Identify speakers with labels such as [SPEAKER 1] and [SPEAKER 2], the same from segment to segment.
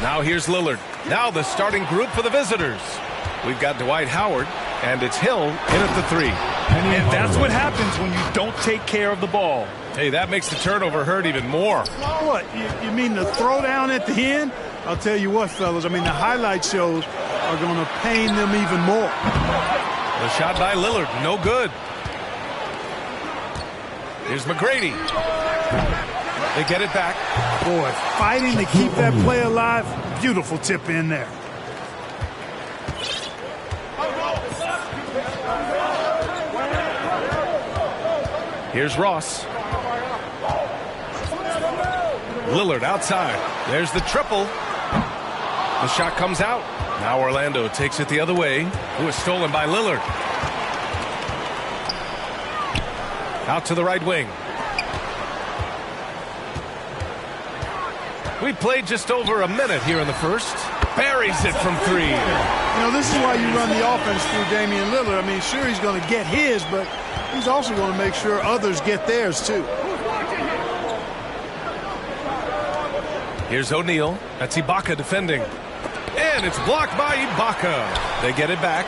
[SPEAKER 1] Now here's Lillard. Now the starting group for the visitors. We've got Dwight Howard, and it's Hill in at the 3.
[SPEAKER 2] And that's what happens when you don't take care of the ball.
[SPEAKER 1] Hey, that makes the turnover hurt even more.
[SPEAKER 3] What, you mean the throwdown at the end? I'll tell you what, fellas, I mean, the highlight shows are going to pain them even more.
[SPEAKER 1] The shot by Lillard, no good. Here's McGrady. They get it back.
[SPEAKER 3] Boy, fighting to keep that play alive. Beautiful tip in there.
[SPEAKER 1] Here's Ross. Lillard outside. There's the triple. The shot comes out. Now Orlando takes it the other way. It was stolen by Lillard. Out to the right wing. We played just over a minute here in the first. Buries it from 3.
[SPEAKER 3] You know, this is why you run the offense through Damian Lillard. I mean, sure, he's going to get his, but he's also going to make sure others get theirs, too.
[SPEAKER 1] Here's O'Neal. That's Ibaka defending. And it's blocked by Ibaka. They get it back.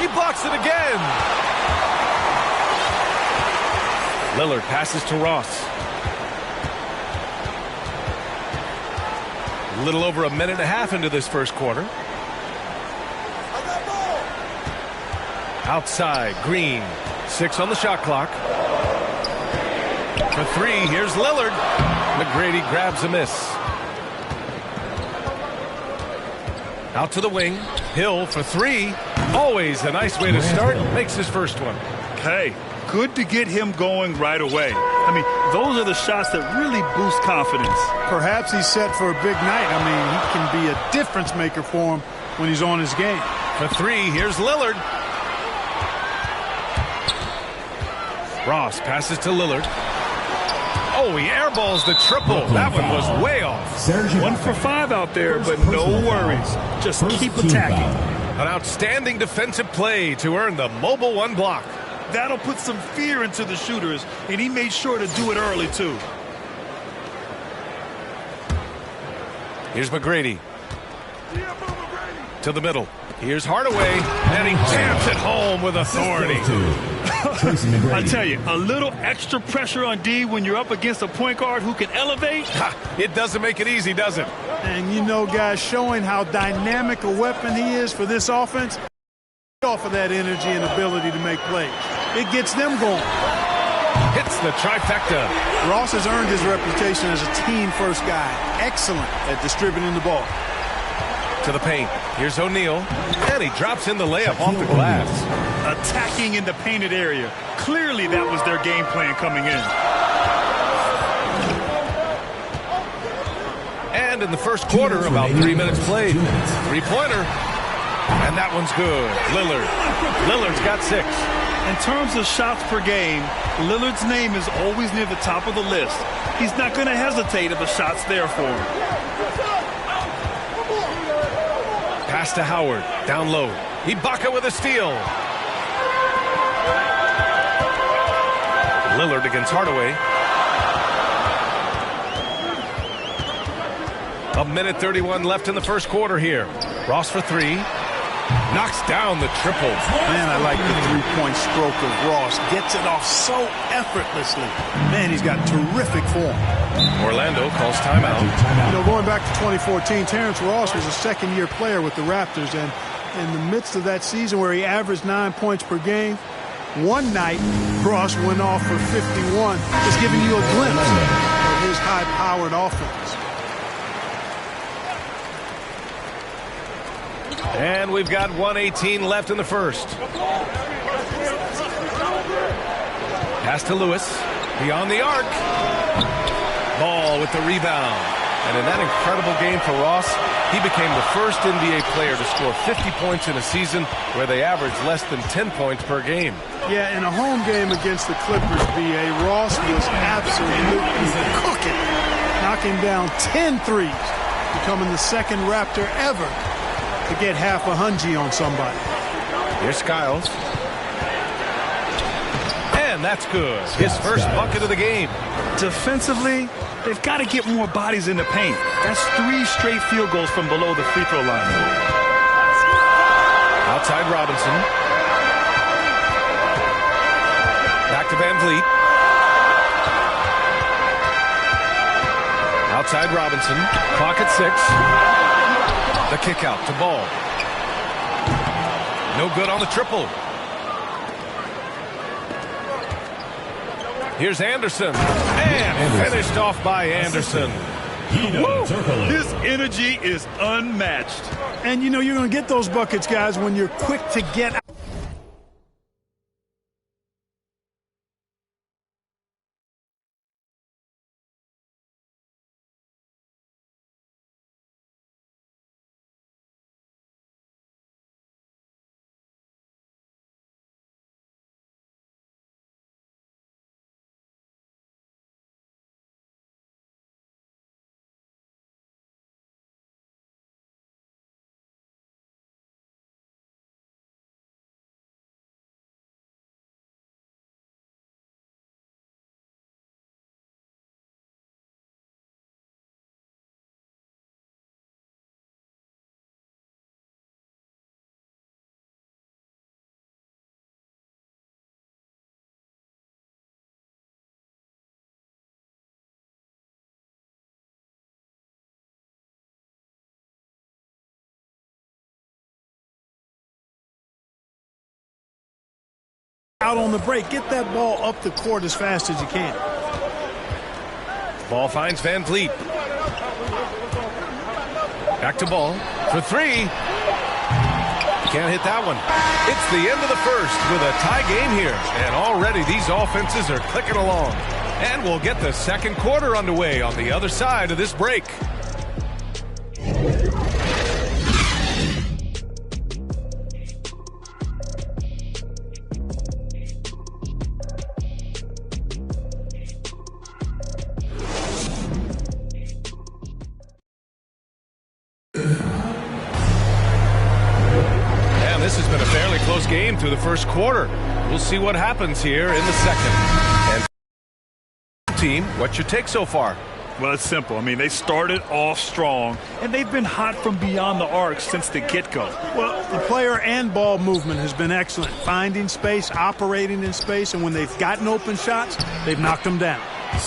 [SPEAKER 1] He blocks it again. Lillard passes to Ross. A little over a minute and a half into this first quarter. Outside, Green. 6 on the shot clock. For 3, here's Lillard. McGrady grabs a miss. Out to the wing. Hill for 3. Always a nice way to start. Makes his first one.
[SPEAKER 2] Hey, good to get him going right away. I mean, those are the shots that really boost confidence.
[SPEAKER 3] Perhaps he's set for a big night. I mean, he can be a difference maker for him when he's on his game.
[SPEAKER 1] For 3, here's Lillard. Ross passes to Lillard. Oh, he airballs the triple. That one was way off.
[SPEAKER 2] 1 for 5 out there, but no worries. Just keep attacking.
[SPEAKER 1] An outstanding defensive play to earn the mobile 1 block.
[SPEAKER 2] That'll put some fear into the shooters, and he made sure to do it early, too.
[SPEAKER 1] Here's McGrady. To the middle. Here's Hardaway, and he jams it home with authority.
[SPEAKER 2] I tell you, a little extra pressure on D when you're up against a point guard who can elevate.
[SPEAKER 1] It doesn't make it easy, does it?
[SPEAKER 3] And you know, guys, showing how dynamic a weapon he is for this offense, off of that energy and ability to make plays. It gets them going.
[SPEAKER 1] Hits the trifecta.
[SPEAKER 3] Ross has earned his reputation as a team-first guy. Excellent at distributing the ball.
[SPEAKER 1] To the paint. Here's O'Neal. And he drops in the layup off the glass.
[SPEAKER 2] Attacking in the painted area. Clearly that was their game plan coming in.
[SPEAKER 1] And in the first quarter, about 3 minutes played. 3-pointer. And that one's good. Lillard's got 6.
[SPEAKER 2] In terms of shots per game, Lillard's name is always near the top of the list. He's not going to hesitate if a shot's there for him.
[SPEAKER 1] Pass to Howard. Down low. Ibaka with a steal. Lillard against Hardaway. A minute 31 left in the first quarter here. Ross for 3. Knocks down the triple.
[SPEAKER 3] Man, I like the three-point stroke of Ross. Gets it off so effortlessly. Man, he's got terrific form.
[SPEAKER 1] Orlando calls timeout.
[SPEAKER 3] You know, going back to 2014, Terrence Ross was a second-year player with the Raptors, and in the midst of that season where he averaged 9 points per game, one night Ross went off for 51, just giving you a glimpse of his high-powered offense.
[SPEAKER 1] And we've got 1:18 left in the first. Pass to Lewis. Beyond the arc. Ball with the rebound. And in that incredible game for Ross, he became the first NBA player to score 50 points in a season where they averaged less than 10 points per game.
[SPEAKER 3] Yeah, in a home game against the Clippers, B.A., Ross was absolutely cooking, knocking down 10 threes, becoming the second Raptor ever to get half a hundred on somebody.
[SPEAKER 1] Here's Skiles. And that's good. His first bucket of the game.
[SPEAKER 2] Defensively, They've got to get more bodies in the paint. That's 3 straight field goals from below the free throw line.
[SPEAKER 1] Outside Robinson. Back to Van Vliet. Outside Robinson. Clock at 6. The kick out to Ball. No good on the triple. Here's Anderson. And finished off by Anderson.
[SPEAKER 2] His energy is unmatched.
[SPEAKER 3] And you know you're going to get those buckets, guys, when you're quick to get out. Out on the break, get that ball up the court as fast as you can.
[SPEAKER 1] Ball finds Van Vliet. Back to Ball for 3. Can't hit that one. It's the end of the first with a tie game here. And already these offenses are clicking along. And we'll get the second quarter underway on the other side of this break. This has been a fairly close game through the first quarter. We'll see what happens here in the second. And team, what's your take so far?
[SPEAKER 2] Well, it's simple. I mean, they started off strong, and they've been hot from beyond the arc since the get-go.
[SPEAKER 3] Well, the player and ball movement has been excellent. Finding space, operating in space, and when they've gotten open shots, they've knocked them down.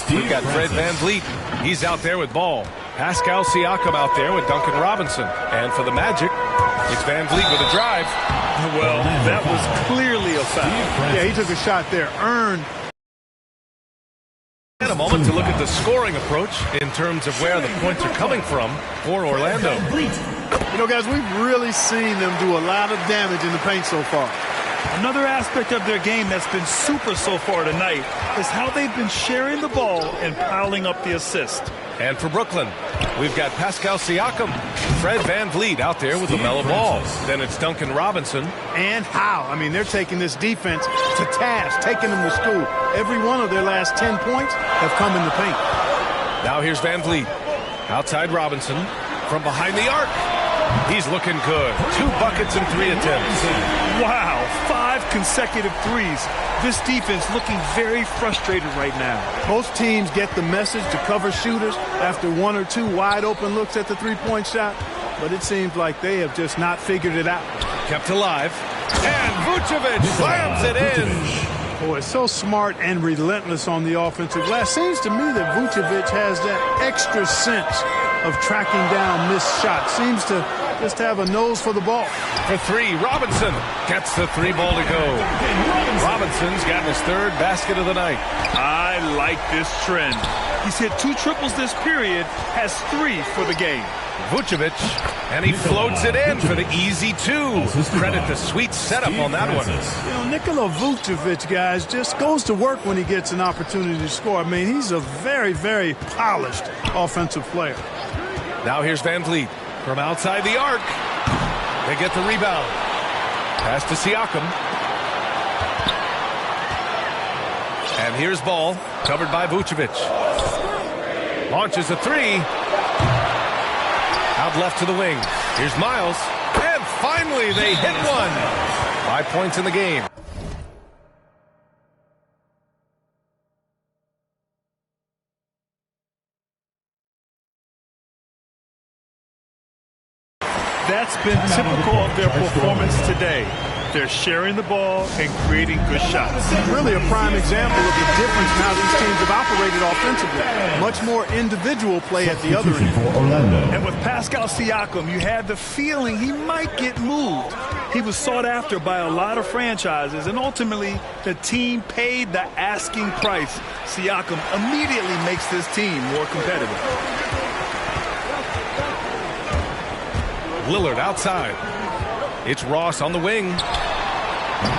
[SPEAKER 1] We've got Fred Van Vliet. He's out there with Ball. Pascal Siakam out there with Duncan Robinson. And for the Magic, it's Van Vliet with a drive.
[SPEAKER 2] Well, that was clearly a foul.
[SPEAKER 3] Yeah, he took a shot there. Earned.
[SPEAKER 1] And a moment to look at the scoring approach in terms of where the points are coming from for Orlando.
[SPEAKER 3] You know, guys, we've really seen them do a lot of damage in the paint so far.
[SPEAKER 2] Another aspect of their game that's been super so far tonight is how they've been sharing the ball and piling up the assist.
[SPEAKER 1] And for Brooklyn, we've got Pascal Siakam, Fred Van Vliet out there with LaMelo Ball. Then it's Duncan Robinson.
[SPEAKER 3] And how? I mean, they're taking this defense to task, taking them to school. Every one of their last 10 points have come in the paint.
[SPEAKER 1] Now here's Van Vliet. Outside Robinson from behind the arc. He's looking good. 2 buckets and 3 attempts.
[SPEAKER 2] Wow, 5 consecutive threes. This defense looking very frustrated right now.
[SPEAKER 3] Most teams get the message to cover shooters after 1 or 2 wide open looks at the three-point shot, but it seems like they have just not figured it out.
[SPEAKER 1] Kept alive. And Vucevic slams it in.
[SPEAKER 3] Boy, so smart and relentless on the offensive glass. Seems to me that Vucevic has that extra sense of tracking down missed shots. Seems to just have a nose for the ball.
[SPEAKER 1] For 3, Robinson gets the 3 ball to go. Robinson's gotten his 3rd basket of the night.
[SPEAKER 2] I like this trend. He's hit 2 triples this period, has 3 for the game.
[SPEAKER 1] Vucevic, and he floats it in for the easy 2. Credit the sweet setup on that one.
[SPEAKER 3] You know, Nikola Vucevic, guys, just goes to work when he gets an opportunity to score. I mean, he's a very, very polished offensive player.
[SPEAKER 1] Now here's Van Vliet from outside the arc. They get the rebound. Pass to Siakam. And here's Ball, covered by Vucevic. Launches a 3. Out left to the wing. Here's Miles. And finally, they hit one. 5 points in the game.
[SPEAKER 2] That's been typical of their performance today. They're sharing the ball and creating good shots.
[SPEAKER 3] Really a prime example of the difference in how these teams have operated offensively. Much more individual play at the other end.
[SPEAKER 2] And with Pascal Siakam, you had the feeling he might get moved. He was sought after by a lot of franchises, and ultimately the team paid the asking price. Siakam immediately makes this team more competitive.
[SPEAKER 1] Lillard outside. It's Ross on the wing.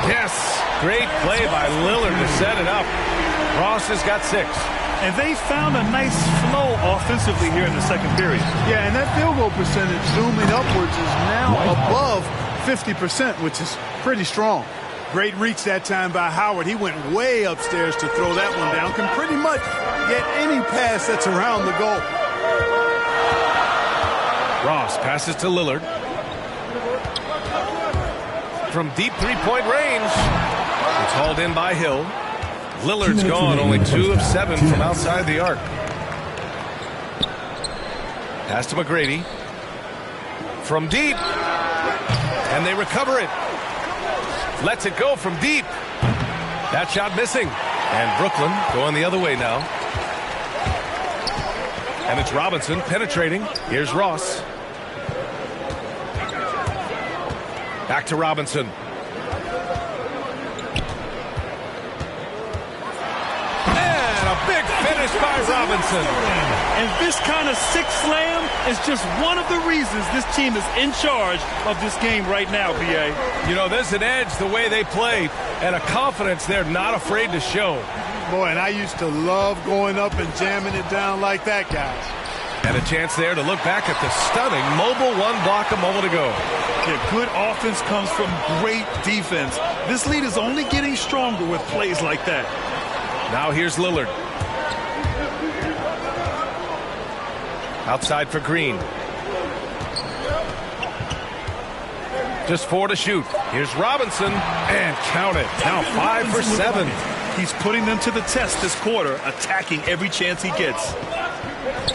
[SPEAKER 1] Yes, great play by Lillard to set it up. Ross has got 6.
[SPEAKER 2] And they found a nice flow offensively here in the second period.
[SPEAKER 3] Yeah, and that field goal percentage zooming upwards is now above 50%, which is pretty strong. Great reach that time by Howard. He went way upstairs to throw that one down. Can pretty much get any pass that's around the goal.
[SPEAKER 1] Ross passes to Lillard. From deep three-point range. It's hauled in by Hill. Lillard's gone, only 2 of 7 from outside the arc. Pass to McGrady. From deep. And they recover it. Lets it go from deep. That shot missing. And Brooklyn going the other way now. And it's Robinson penetrating. Here's Ross. Back to Robinson. And a big finish by Robinson.
[SPEAKER 2] And this kind of six slam is just one of the reasons this team is in charge of this game right now, B.A.
[SPEAKER 1] You know, there's an edge the way they play and a confidence they're not afraid to show.
[SPEAKER 3] Boy, and I used to love going up and jamming it down like that, guys.
[SPEAKER 1] And a chance there to look back at the stunning mobile one block a moment ago.
[SPEAKER 2] Yeah, good offense comes from great defense. This lead is only getting stronger with plays like that.
[SPEAKER 1] Now here's Lillard. Outside for Green. Just 4 to shoot. Here's Robinson. And count it. Now 5 for 7.
[SPEAKER 2] He's putting them to the test this quarter, attacking every chance he gets.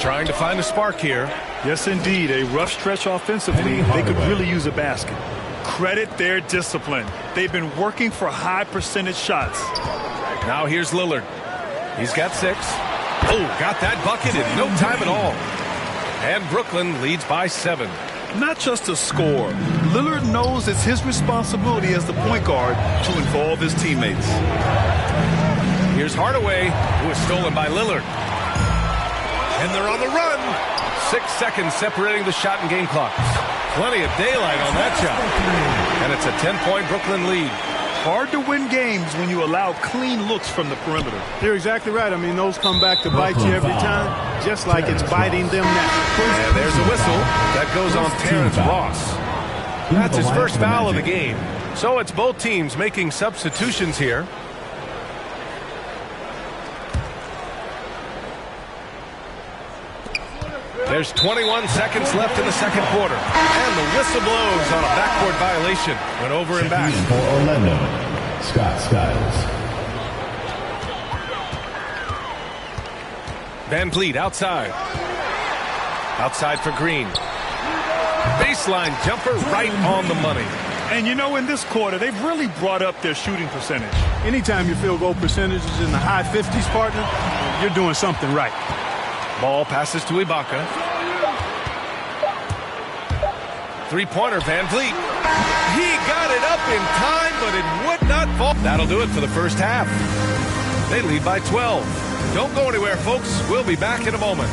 [SPEAKER 1] Trying to find a spark here.
[SPEAKER 2] Yes, indeed. A rough stretch offensively. They could really use a basket. Credit their discipline. They've been working for high percentage shots.
[SPEAKER 1] Now here's Lillard. He's got 6. Oh, got that bucket in no time at all. And Brooklyn leads by 7.
[SPEAKER 2] Not just a score. Lillard knows it's his responsibility as the point guard to involve his teammates.
[SPEAKER 1] Here's Hardaway, who is stolen by Lillard. And they're on the run. 6 seconds separating the shot and game clocks. Plenty of daylight on that shot. And it's a 10-point Brooklyn lead.
[SPEAKER 2] Hard to win games when you allow clean looks from the perimeter.
[SPEAKER 3] You're exactly right. I mean, those come back to bite you every time, just like it's biting them now.
[SPEAKER 1] And there's a whistle. That goes on Terrence Ross. That's his first foul of the game. So it's both teams making substitutions here. There's 21 seconds left in the second quarter. And the whistle blows on a backcourt violation. Went over and back.
[SPEAKER 4] For Orlando, Scott Skiles.
[SPEAKER 1] Van Vliet outside. Outside for Green. Baseline jumper right on the money.
[SPEAKER 2] And you know, in this quarter, they've really brought up their shooting percentage.
[SPEAKER 3] Anytime your field goal percentage is in the high 50s, partner, you're doing something right.
[SPEAKER 1] Ball passes to Ibaka. Three-pointer, Van Vliet. He got it up in time, but it would not fall. That'll do it for the first half. They lead by 12. Don't go anywhere, folks. We'll be back in a moment.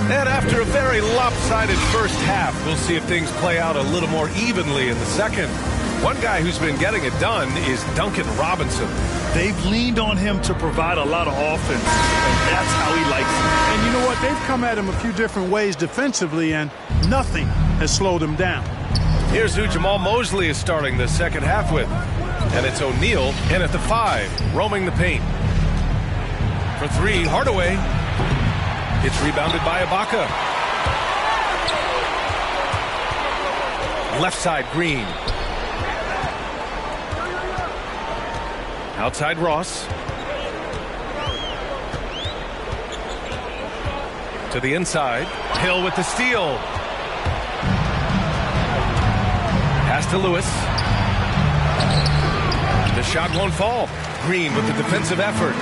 [SPEAKER 1] And after a very lopsided first half, we'll see if things play out a little more evenly in the second. One guy who's been getting it done is Duncan Robinson.
[SPEAKER 2] They've leaned on him to provide a lot of offense, and that's how he likes it.
[SPEAKER 3] And you know what? They've come at him a few different ways defensively, and nothing has slowed him down.
[SPEAKER 1] Here's who Jamal Mosley is starting the second half with. And it's O'Neal in at the 5, roaming the paint. For 3, Hardaway. It's rebounded by Ibaka. Left side, Green. Outside, Ross. To the inside. Hill with the steal. Pass to Lewis. The shot won't fall. Green with the defensive effort.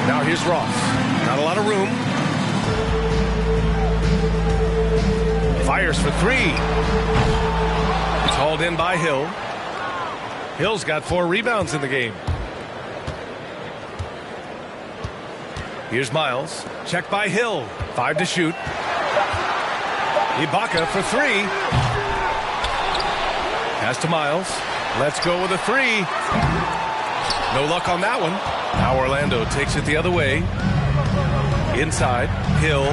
[SPEAKER 1] Now here's Ross. Not a lot of room. Fires for three. It's hauled in by Hill. Hill's got 4 rebounds in the game. Here's Miles. Check by Hill. 5 to shoot. Ibaka for 3. Pass to Miles. Let's go with a 3. No luck on that one. Now Orlando takes it the other way. Inside, Hill.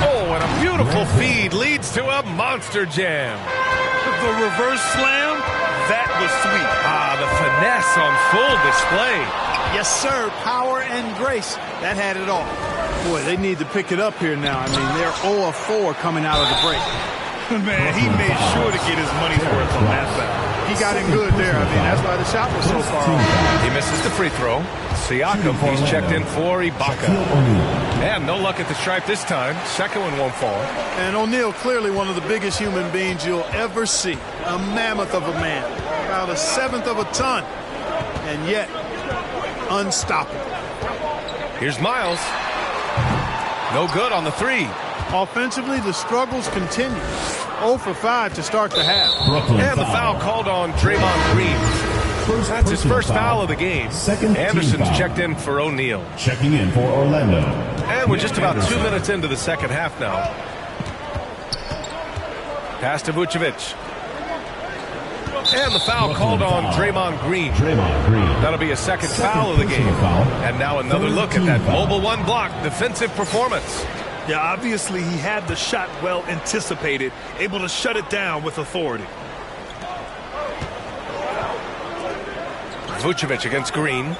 [SPEAKER 1] Oh, and a beautiful feed leads to a monster jam.
[SPEAKER 2] The reverse slam, that was sweet.
[SPEAKER 1] The finesse on full display.
[SPEAKER 3] Yes, sir. Power and grace. That had it all. Boy, they need to pick it up here now. I mean, they're 0 of 4 coming out of the break.
[SPEAKER 2] Man, he made sure to get his money's worth on that foul.
[SPEAKER 3] He got in good there. I mean, that's why the shot was so far off.
[SPEAKER 1] He misses the free throw. Siakam, he's checked in for Ibaka. And no luck at the stripe this time. Second one won't fall.
[SPEAKER 3] And O'Neal, clearly one of the biggest human beings you'll ever see. A mammoth of a man. About a 1/7 of a ton. And yet, unstoppable.
[SPEAKER 1] Here's Miles. No good on the 3.
[SPEAKER 3] Offensively, the struggles continue. 0 for 5 to start the half.
[SPEAKER 1] And the foul called on Draymond Green. That's his first foul of the game. Anderson's checked in for O'Neal.
[SPEAKER 4] Checking in for Orlando.
[SPEAKER 1] And we're just about 2 minutes into the second half now. Pass to Vucevic. And the foul called on Draymond Green. That'll be a second foul of the game. And now another look at that mobile 1 block defensive performance.
[SPEAKER 2] Yeah, obviously he had the shot well anticipated, able to shut it down with authority.
[SPEAKER 1] Vucevic against Green.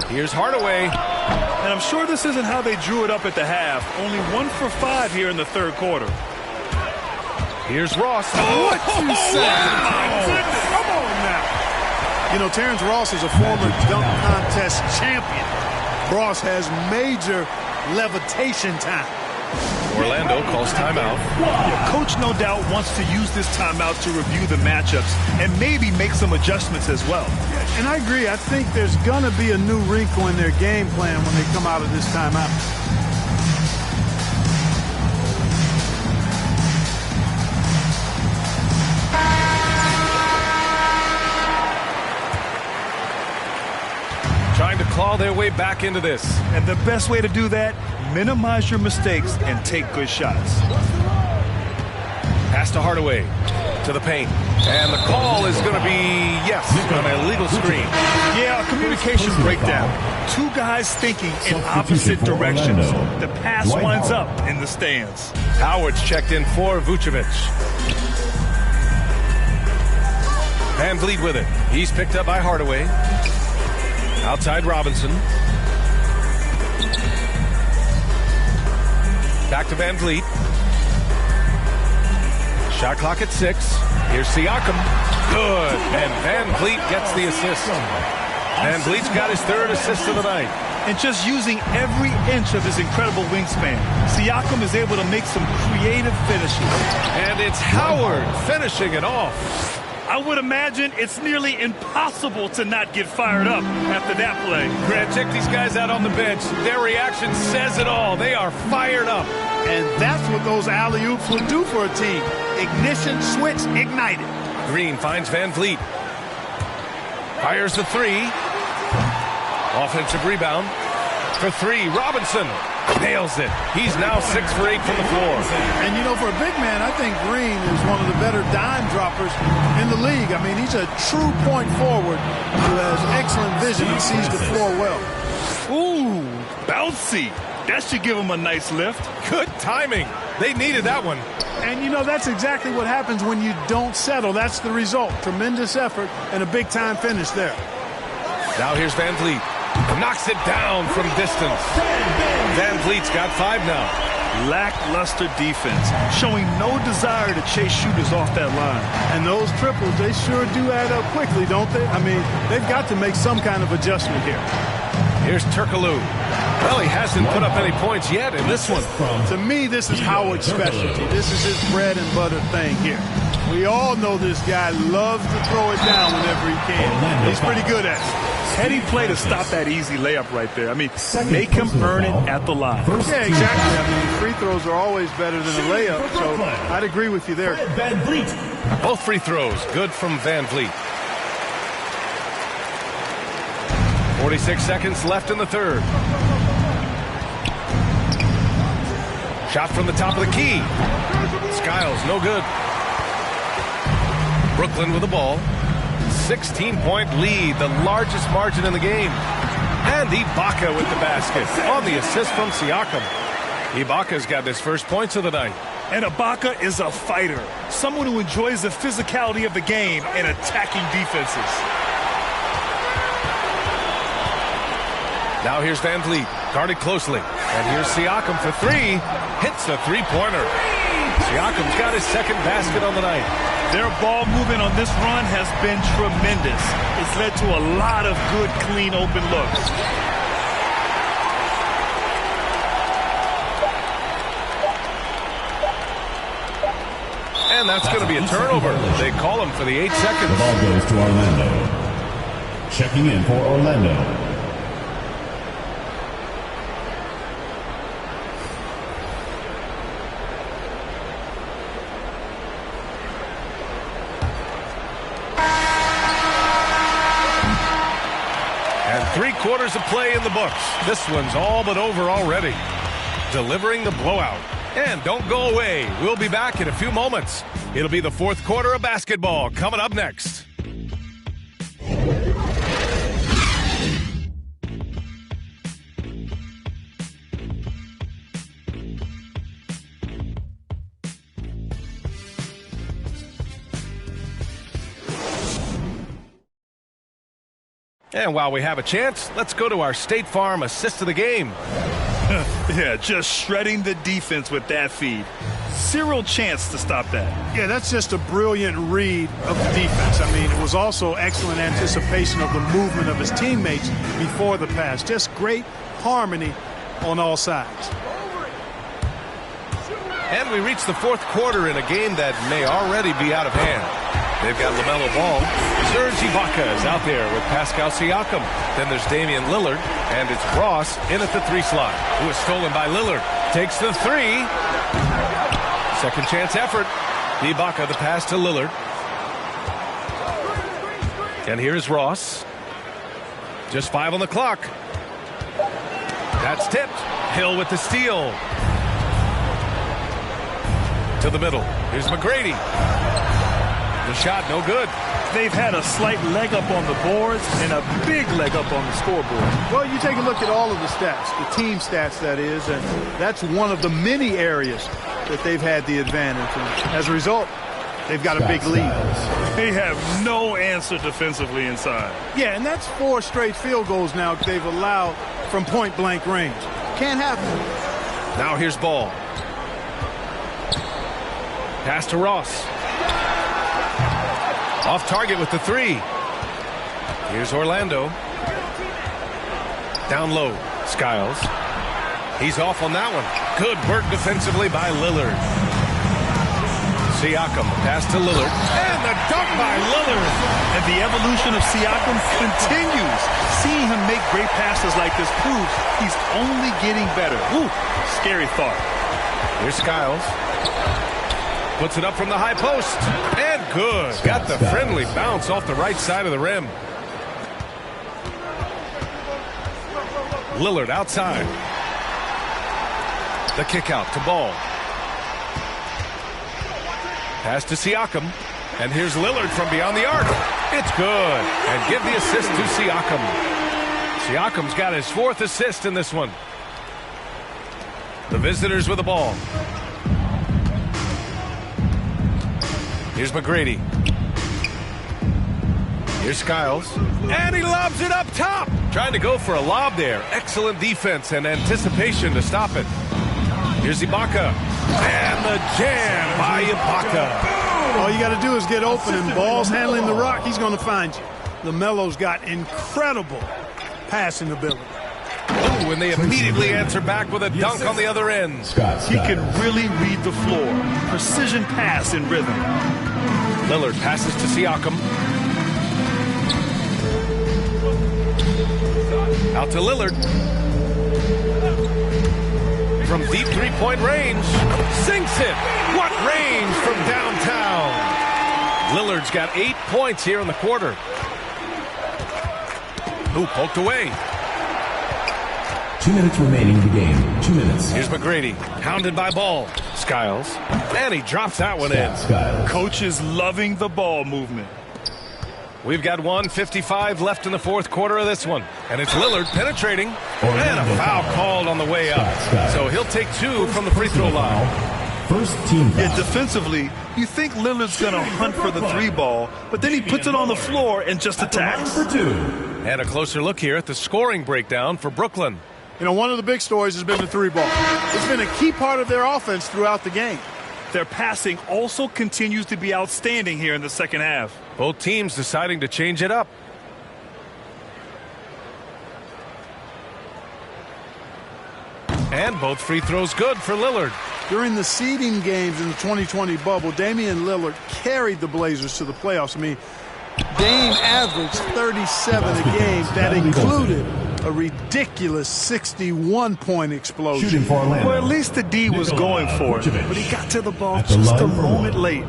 [SPEAKER 1] Here's Hardaway.
[SPEAKER 2] And I'm sure this isn't how they drew it up at the half. Only 1 for 5 here in the third quarter.
[SPEAKER 1] Here's Ross.
[SPEAKER 3] What you say? Come on now. You know, Terrence Ross is a former dunk contest champion. Ross has major levitation time.
[SPEAKER 1] Orlando calls timeout.
[SPEAKER 2] Yeah, coach no doubt wants to use this timeout to review the matchups and maybe make some adjustments as well.
[SPEAKER 3] And I agree. I think there's going to be a new wrinkle in their game plan when they come out of this timeout.
[SPEAKER 1] Trying to claw their way back into this.
[SPEAKER 2] And the best way to do that, minimize your mistakes and take good shots.
[SPEAKER 1] Pass to Hardaway. To the paint. And the call is going to be, yes, an illegal screen.
[SPEAKER 2] Yeah, a communication breakdown. 2 guys thinking in opposite directions. The pass winds up in the stands.
[SPEAKER 1] Howard's checked in for Vucevic. Van Vliet with it. He's picked up by Hardaway. Outside Robinson. Back to Van Vliet. Shot clock at 6. Here's Siakam. Good. And Van Vliet gets the assist. Van Vliet's got his 3rd assist of the night.
[SPEAKER 2] And just using every inch of his incredible wingspan, Siakam is able to make some creative finishes.
[SPEAKER 1] And it's Howard finishing it off.
[SPEAKER 2] I would imagine it's nearly impossible to not get fired up after that play.
[SPEAKER 1] Grant, check these guys out on the bench. Their reaction says it all. They are fired up.
[SPEAKER 3] And that's what those alley-oops would do for a team. Ignition, switch, ignited.
[SPEAKER 1] Green finds Van Vliet. Fires the 3. Offensive rebound. For 3, Robinson nails it. He's now 6 for 8 from the floor.
[SPEAKER 3] And, you know, for a big man, I think Green is one of the better dime droppers in the league. I mean, he's a true point forward who has excellent vision and sees the floor well.
[SPEAKER 2] Ooh, bouncy. That should give him a nice lift.
[SPEAKER 1] Good timing. They needed that one.
[SPEAKER 3] And, you know, that's exactly what happens when you don't settle. That's the result. Tremendous effort and a big-time finish there.
[SPEAKER 1] Now here's Van Vliet. Knocks it down from distance. Van Vliet's got 5 now.
[SPEAKER 2] Lackluster defense, showing no desire to chase shooters off that line.
[SPEAKER 3] And those triples, they sure do add up quickly, don't they? I mean, they've got to make some kind of adjustment here.
[SPEAKER 1] Here's Turkoglu. Well, he hasn't put up any points yet in this one.
[SPEAKER 3] To me, this is Howard's specialty. This is his bread and butter thing here. We all know this guy loves to throw it down whenever he can. He's pretty good at it.
[SPEAKER 2] Heady play to stop that easy layup right there. I mean, make him earn it at the line.
[SPEAKER 3] Yeah, exactly. I mean, free throws are always better than a layup, so I'd agree with you there.
[SPEAKER 1] Both free throws good from Van Vliet. 46 seconds left in the third. Shot from the top of the key. Skiles, no good. Brooklyn with the ball. 16-point lead, the largest margin in the game. And Ibaka with the basket on the assist from Siakam. Ibaka's got his first points of the night.
[SPEAKER 2] And Ibaka is a fighter, someone who enjoys the physicality of the game and attacking defenses.
[SPEAKER 1] Now here's Van Vliet, guarded closely. And here's Siakam for three. Hits a three-pointer. Siakam's got his second basket on the night.
[SPEAKER 2] Their ball movement on this run has been tremendous. It's led to a lot of good, clean, open looks.
[SPEAKER 1] And that's going to be a turnover. They call him for the 8 seconds.
[SPEAKER 4] The ball goes to Orlando. Checking in for Orlando.
[SPEAKER 1] Quarters of play in the books. This one's all but over already. Delivering the blowout. And don't go away. We'll be back in a few moments. It'll be the fourth quarter of basketball coming up next. And while we have a chance, let's go to our State Farm assist of the game.
[SPEAKER 2] Yeah, just shredding the defense with that feed. Zero chance to stop that.
[SPEAKER 3] Yeah, that's just a brilliant read of the defense. I mean, it was also excellent anticipation of the movement of his teammates before the pass. Just great harmony on all sides.
[SPEAKER 1] And we reach the fourth quarter in a game that may already be out of hand. They've got LaMelo Ball. Serge Ibaka is out there with Pascal Siakam. Then there's Damian Lillard, and it's Ross in at the three slot, who is stolen by Lillard. Takes the three. Second chance effort. Ibaka the pass to Lillard. And here's Ross. Just 5 on the clock. That's tipped. Hill with the steal. To the middle. Here's McGrady. The shot, no good.
[SPEAKER 2] They've had a slight leg up on the boards and a big leg up on the scoreboard.
[SPEAKER 3] Well, you take a look at all of the stats, the team stats, that is, and that's one of the many areas that they've had the advantage. And as a result, they've got a big lead.
[SPEAKER 2] They have no answer defensively inside.
[SPEAKER 3] Yeah, and that's 4 straight field goals now they've allowed from point-blank range. Can't happen.
[SPEAKER 1] Now here's Ball. Pass to Ross. Off target with the three. Here's Orlando. Down low. Skiles. He's off on that one. Good work defensively by Lillard. Siakam. Pass to Lillard. And the dunk by Lillard.
[SPEAKER 2] And the evolution of Siakam continues. Seeing him make great passes like this proves he's only getting better. Ooh, scary thought.
[SPEAKER 1] Here's Skiles. Puts it up from the high post. And good. Got the friendly bounce off the right side of the rim. Lillard outside. The kick out to Ball. Pass to Siakam. And here's Lillard from beyond the arc. It's good. And give the assist to Siakam. Siakam's got his 4th assist in this one. The visitors with the ball. Here's McGrady. Here's Skiles. And he lobs it up top. Trying to go for a lob there. Excellent defense and anticipation to stop it. Here's Ibaka. And the jam by Ibaka.
[SPEAKER 3] All you got to do is get open, and ball's handling the rock. He's going to find you. LaMelo's got incredible passing ability.
[SPEAKER 1] Oh, and they immediately answer back with a dunk on the other end.
[SPEAKER 2] He can really read the floor. Precision pass in rhythm.
[SPEAKER 1] Lillard passes to Siakam. Out to Lillard. From deep three-point range. Sinks it. What range from downtown. Lillard's got 8 points here in the quarter. Ooh, poked away.
[SPEAKER 4] 2 minutes remaining in the game. 2 minutes.
[SPEAKER 1] Here's McGrady. Hounded by Ball. Skiles. And he drops that one in.
[SPEAKER 4] Skiles.
[SPEAKER 2] Coach is loving the ball movement.
[SPEAKER 1] We've got 1:55 left in the fourth quarter of this one. And it's Lillard penetrating. And a foul called on the way up. So he'll take 2 from the free throw line.
[SPEAKER 4] First team foul.
[SPEAKER 2] Yet defensively, you think Lillard's going to hunt for the 3-ball, but then he puts it on the floor and just attacks.
[SPEAKER 4] For 2.
[SPEAKER 1] And a closer look here at the scoring breakdown for Brooklyn.
[SPEAKER 3] You know, one of the big stories has been the 3-ball. It's been a key part of their offense throughout the game.
[SPEAKER 2] Their passing also continues to be outstanding here in the second half.
[SPEAKER 1] Both teams deciding to change it up. And both free throws good for Lillard.
[SPEAKER 3] During the seeding games in the 2020 bubble, Damian Lillard carried the Blazers to the playoffs. I mean, Dame averaged 37 a game. That included a ridiculous 61-point explosion.
[SPEAKER 4] Shooting for Orlando.
[SPEAKER 2] Well, at least the D was going for it, but he got to the ball just a moment late.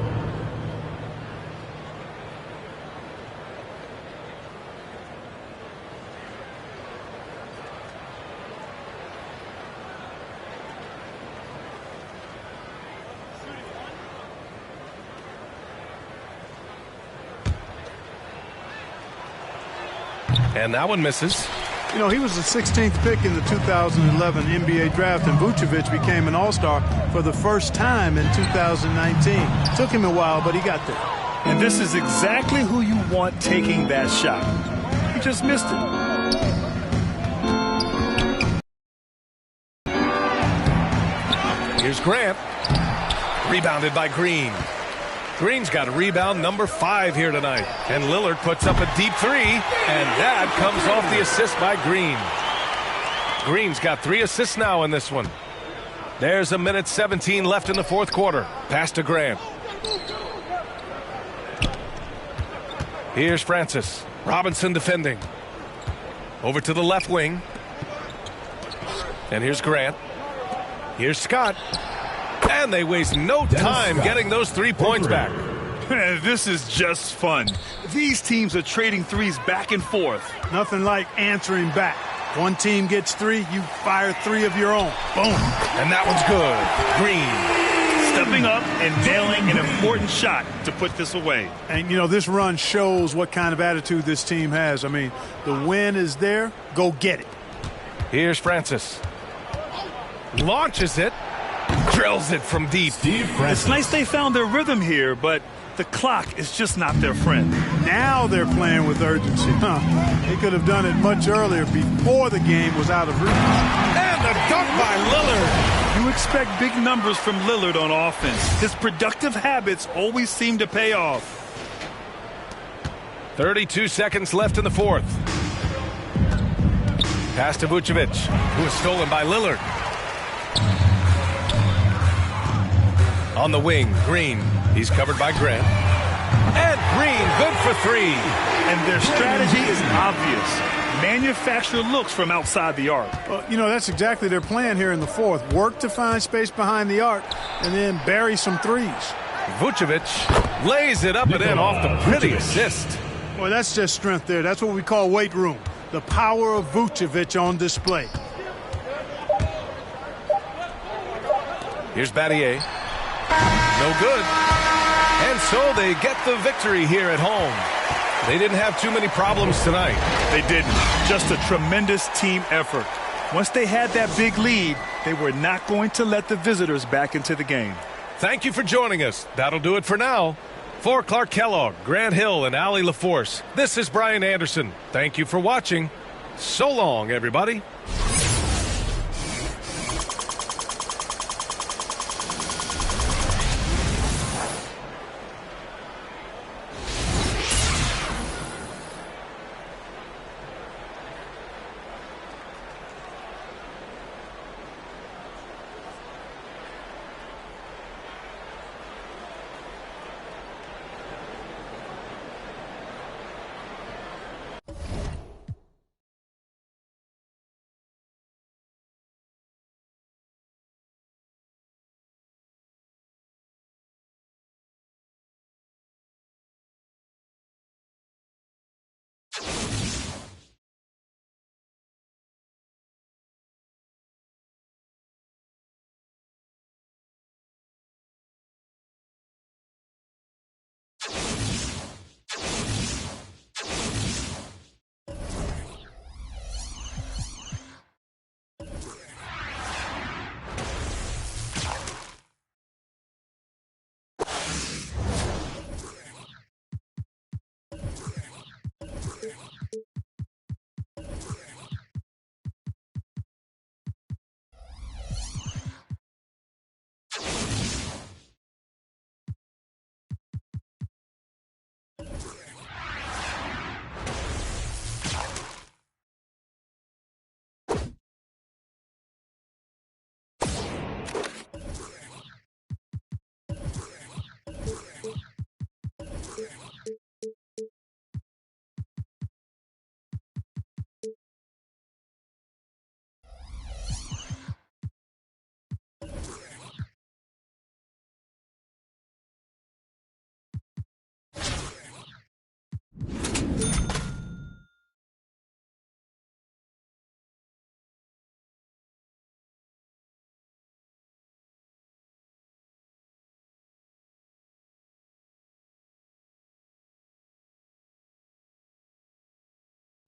[SPEAKER 1] And that one misses.
[SPEAKER 3] You know, he was the 16th pick in the 2011 NBA draft, and Vucevic became an All-Star for the first time in 2019. Took him a while, but he got there.
[SPEAKER 2] And this is exactly who you want taking that shot. He just missed it.
[SPEAKER 1] Here's Grant. Rebounded by Green. Green's got a rebound number 5 here tonight. And Lillard puts up a deep 3, and that comes off the assist by Green. Green's got 3 assists now in this one. There's a minute 17 left in the fourth quarter. Pass to Grant. Here's Francis. Robinson defending. Over to the left wing. And here's Grant. Here's Scott. And they waste no time getting those 3 points back.
[SPEAKER 2] This is just fun. These teams are trading threes back and forth.
[SPEAKER 3] Nothing like answering back. One team gets 3, you fire 3 of your own. Boom.
[SPEAKER 1] And that one's good. Green.
[SPEAKER 2] Stepping up and nailing an important shot to put this away.
[SPEAKER 3] And, you know, this run shows what kind of attitude this team has. I mean, the win is there. Go get it.
[SPEAKER 1] Here's Francis. Launches it. Drills it from deep.
[SPEAKER 2] It's nice they found their rhythm here, but the clock is just not their friend.
[SPEAKER 3] Now they're playing with urgency. They could have done it much earlier before the game was out of reach.
[SPEAKER 1] And the dunk by Lillard.
[SPEAKER 2] You expect big numbers from Lillard on offense. His productive habits always seem to pay off.
[SPEAKER 1] 32 seconds left in the fourth. Pass to Vucevic, who is stolen by Lillard. On the wing, Green. He's covered by Grant. And Green, good for 3.
[SPEAKER 2] And their strategy is obvious. Manufacture looks from outside the arc.
[SPEAKER 3] Well, you know, that's exactly their plan here in the fourth. Work to find space behind the arc and then bury some threes.
[SPEAKER 1] Vucevic lays it up and in off the pretty assist.
[SPEAKER 3] Well, that's just strength there. That's what we call weight room. The power of Vucevic on display.
[SPEAKER 1] Here's Battier. No good. And so they get the victory here at home. They didn't have too many problems tonight.
[SPEAKER 2] They didn't. Just a tremendous team effort. Once they had that big lead, they were not going to let the visitors back into the game.
[SPEAKER 1] Thank you for joining us. That'll do it for now. For Clark Kellogg, Grant Hill, and Allie LaForce, this is Brian Anderson. Thank you for watching. So long, everybody.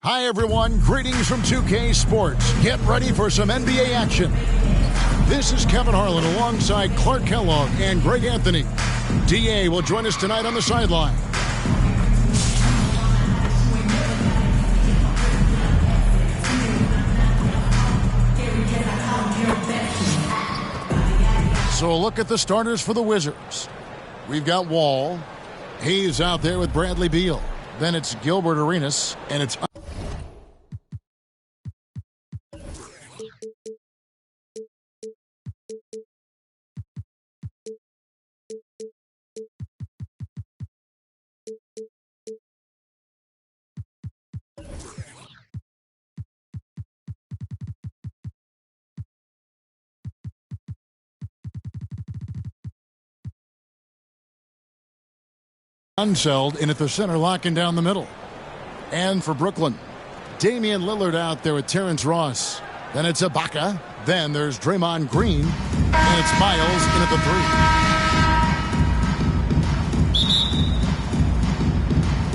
[SPEAKER 5] Hi, everyone. Greetings from 2K Sports. Get ready for some NBA action. This is Kevin Harlan alongside Clark Kellogg and Greg Anthony. DA will join us tonight on the sideline. So a look at the starters for the Wizards. We've got Wall. He's out there with Bradley Beal. Then it's Gilbert Arenas, and it's Unseld in at the center, locking down the middle. And for Brooklyn, Damian Lillard out there with Terrence Ross. Then it's Ibaka. Then there's Draymond Green. And it's Miles in at the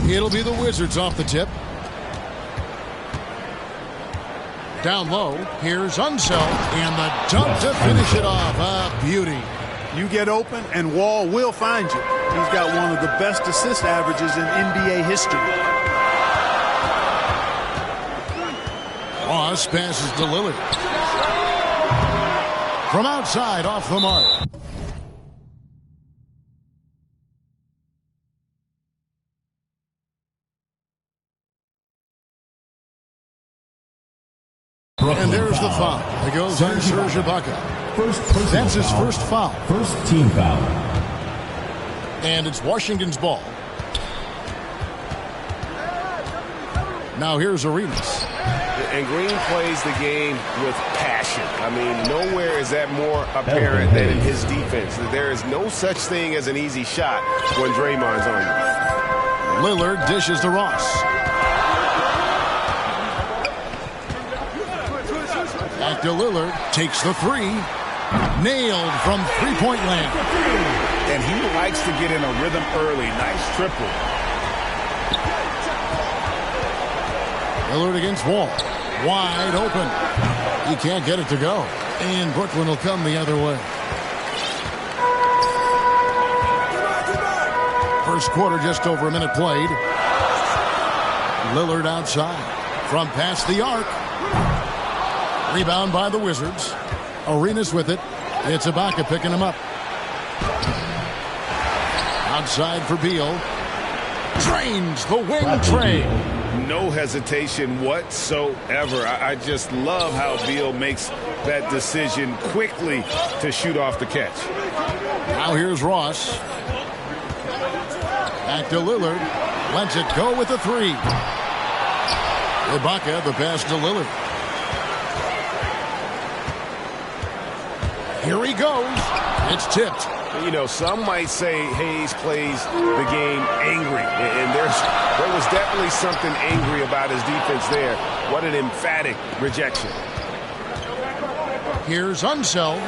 [SPEAKER 5] 3. It'll be the Wizards off the tip. Down low, here's Unseld. And the dunk to finish it off. A beauty.
[SPEAKER 3] You get open, and Wall will find you. He's got one of the best assist averages in NBA history.
[SPEAKER 5] Ross passes to Lillard. From outside, off the mark. And there's the foul. It goes on Serge Ibaka. That's his first foul.
[SPEAKER 4] First team foul.
[SPEAKER 5] And it's Washington's ball. Now here's Arenas.
[SPEAKER 1] And Green plays the game with passion. I mean, nowhere is that more apparent than in his defense. There is no such thing as an easy shot when Draymond's on you.
[SPEAKER 5] Lillard dishes to Ross. Back to Lillard. Takes the 3. Nailed from three-point land.
[SPEAKER 2] And he likes to get in a rhythm early. Nice triple.
[SPEAKER 5] Lillard against Wall. Wide open. He can't get it to go. And Brooklyn will come the other way. First quarter, just over a minute played. Lillard outside. From past the arc. Rebound by the Wizards. Arenas with it. It's Ibaka picking him up. Outside for Beal. Drains the wing train.
[SPEAKER 2] No hesitation whatsoever. I just love how Beal makes that decision quickly to shoot off the catch.
[SPEAKER 5] Now here's Ross. Back to Lillard. Lets it go with the 3. Ibaka, the pass to Lillard. Here he goes. It's tipped.
[SPEAKER 1] You know, some might say Hayes plays the game angry. And there was definitely something angry about his defense there. What an emphatic rejection.
[SPEAKER 5] Here's Unseld.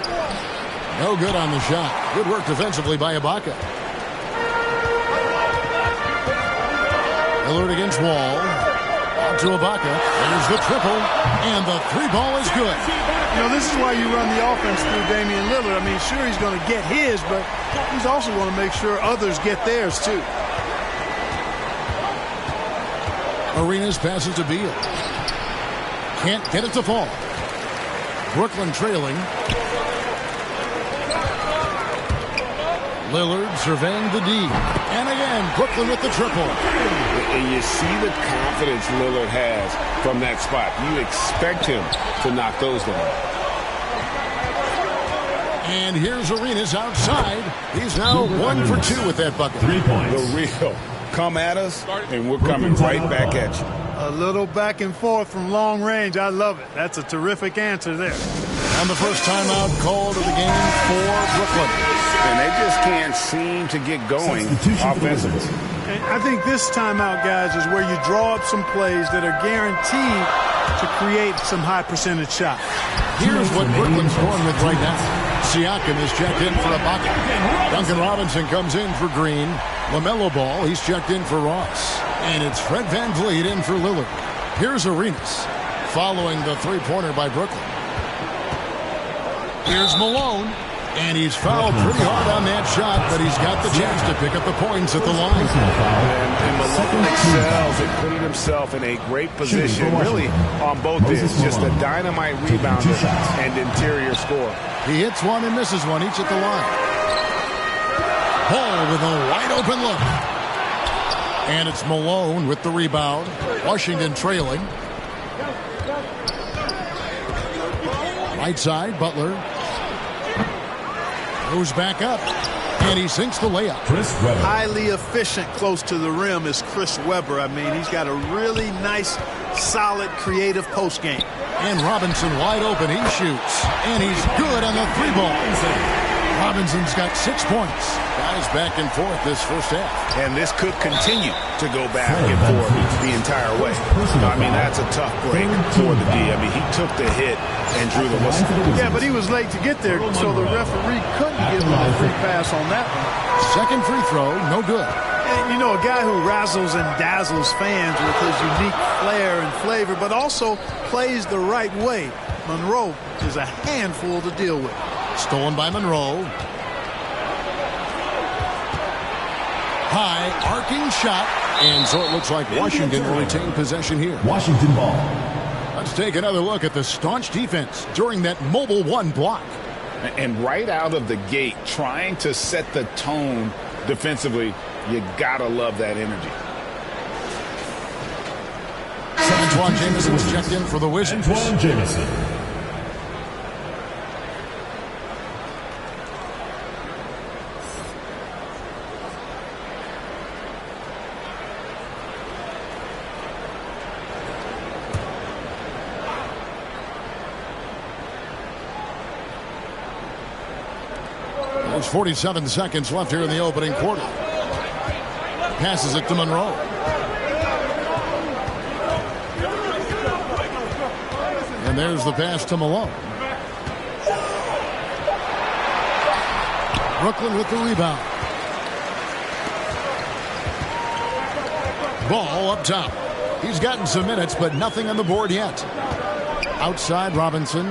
[SPEAKER 5] No good on the shot. Good work defensively by Ibaka. Lillard against Wall. Out to Ibaka. There's the triple. And the 3-ball is good.
[SPEAKER 3] You know, this is why you run the offense through Damian Lillard. I mean, sure, he's going to get his, but he's also going to make sure others get theirs, too.
[SPEAKER 5] Arenas passes to Beal. Can't get it to fall. Brooklyn trailing. Lillard surveying the D. And again, Brooklyn with the triple.
[SPEAKER 1] And you see the confidence Lillard has from that spot. You expect him to knock those down.
[SPEAKER 5] And here's Arenas outside. He's now 1 for 2 with that bucket.
[SPEAKER 4] 3 points.
[SPEAKER 2] The real. Come at us, and we're coming right back at you.
[SPEAKER 3] A little back and forth from long range. I love it. That's a terrific answer there.
[SPEAKER 5] And the first timeout called of the game for Brooklyn.
[SPEAKER 2] And they just can't seem to get going offensively.
[SPEAKER 3] And I think this timeout, guys, is where you draw up some plays that are guaranteed to create some high percentage shots.
[SPEAKER 5] Here's what Brooklyn's going with right now. Siakam is checked in for Ibaka. Duncan Robinson comes in for Green. LaMelo Ball, he's checked in for Ross. And it's Fred VanVleet in for Lillard. Here's Arenas following the three-pointer by Brooklyn. Here's Malone. And he's fouled pretty hard on that shot, but he's got the chance to pick up the points at the line.
[SPEAKER 1] And Malone excels at putting himself in a great position, really on both ends. Just a dynamite rebounder and interior scorer.
[SPEAKER 5] He hits one and misses one, each at the line. Paul with a wide-open look. And it's Malone with the rebound. Washington trailing. Right side, Butler. Goes back up, and he sinks the layup.
[SPEAKER 3] Highly efficient close to the rim is Chris Webber. I mean, he's got a really nice, solid, creative post game.
[SPEAKER 5] And Robinson wide open. He shoots, and he's good on the three ball. Robinson's got 6 points. Guys back and forth this first half.
[SPEAKER 1] And this could continue to go back and forth the entire way. I mean, that's a tough break for the D. I mean, he took the hit and drew the whistle.
[SPEAKER 3] Yeah, but he was late to get there, so the referee couldn't give him a free pass on that one.
[SPEAKER 5] Second free throw, no good.
[SPEAKER 3] And, you know, a guy who razzles and dazzles fans with his unique flair and flavor, but also plays the right way. Monroe is a handful to deal with.
[SPEAKER 5] Stolen by Monroe. High arcing shot. And so it looks like Washington will retain possession here.
[SPEAKER 4] Washington ball.
[SPEAKER 5] Let's take another look at the staunch defense during that mobile one block.
[SPEAKER 6] And right out of the gate, trying to set the tone defensively, you gotta love that energy.
[SPEAKER 5] Antoine Jameson's checked in for the Wizards.
[SPEAKER 4] Antoine Jameson.
[SPEAKER 5] There's 47 seconds left here in the opening quarter. Passes it to Monroe. And there's the pass to Malone. Brooklyn with the rebound. Ball up top. He's gotten some minutes, but nothing on the board yet. Outside, Robinson.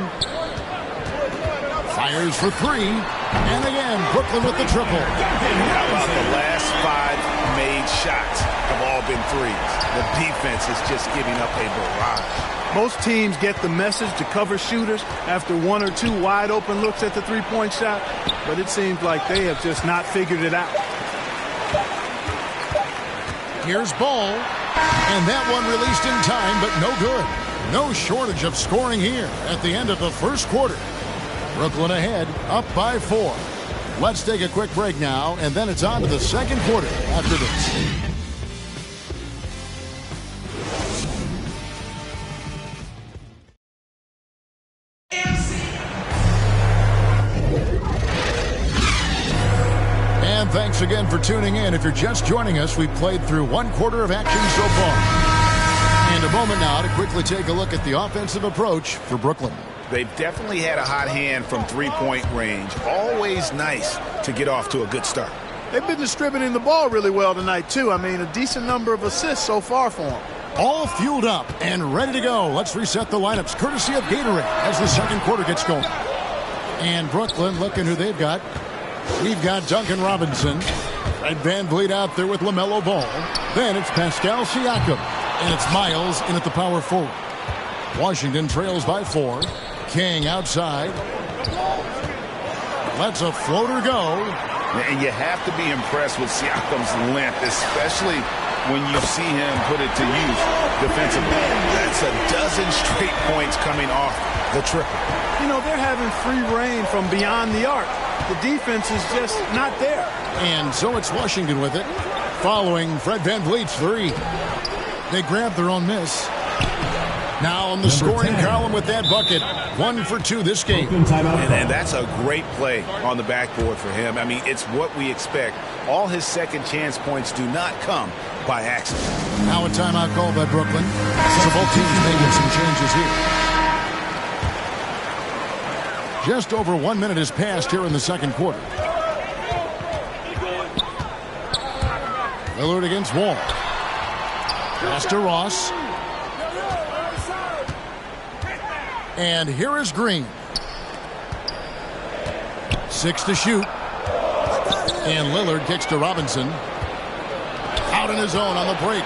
[SPEAKER 5] Fires for three. And again, Brooklyn with the triple.
[SPEAKER 1] How about the last 5 made shots have all been threes? The defense is just giving up a barrage.
[SPEAKER 3] Most teams get the message to cover shooters after 1 or 2 wide open looks at the three-point shot, but it seems like they have just not figured it out.
[SPEAKER 5] Here's Ball, and that one released in time, but no good. No shortage of scoring here at the end of the first quarter. Brooklyn ahead, up by 4. Let's take a quick break now, and then it's on to the second quarter after this. And thanks again for tuning in. If you're just joining us, we've played through 1 quarter of action so far. And a moment now to quickly take a look at the offensive approach for Brooklyn.
[SPEAKER 1] They've definitely had a hot hand from three-point range. Always nice to get off to a good start.
[SPEAKER 3] They've been distributing the ball really well tonight, too. I mean, a decent number of assists so far for them.
[SPEAKER 5] All fueled up and ready to go. Let's reset the lineups, courtesy of Gatorade, as the second quarter gets going. And Brooklyn, looking who they've got. We've got Duncan Robinson. Fred VanVleet out there with LaMelo Ball. Then it's Pascal Siakam. And it's Miles in at the power forward. Washington trails by 4. King outside. Lets a floater go.
[SPEAKER 1] And you have to be impressed with Siakam's length, especially when you see him put it to use defensively. That's a dozen straight points coming off the triple.
[SPEAKER 3] You know, they're having free reign from beyond the arc. The defense is just not there.
[SPEAKER 5] And so it's Washington with it, following Fred VanVleet's 3. They grab their own miss. Now on the scoring column with that bucket. 1 for 2 this game.
[SPEAKER 1] And that's a great play on the backboard for him. I mean, it's what we expect. All his second chance points do not come by accident.
[SPEAKER 5] Now a timeout called by Brooklyn. So both teams making some changes here. Just over 1 minute has passed here in the second quarter. Lillard against Wall. Pass to Ross. And here is Green. 6 to shoot. And Lillard kicks to Robinson. Out in his own on the break.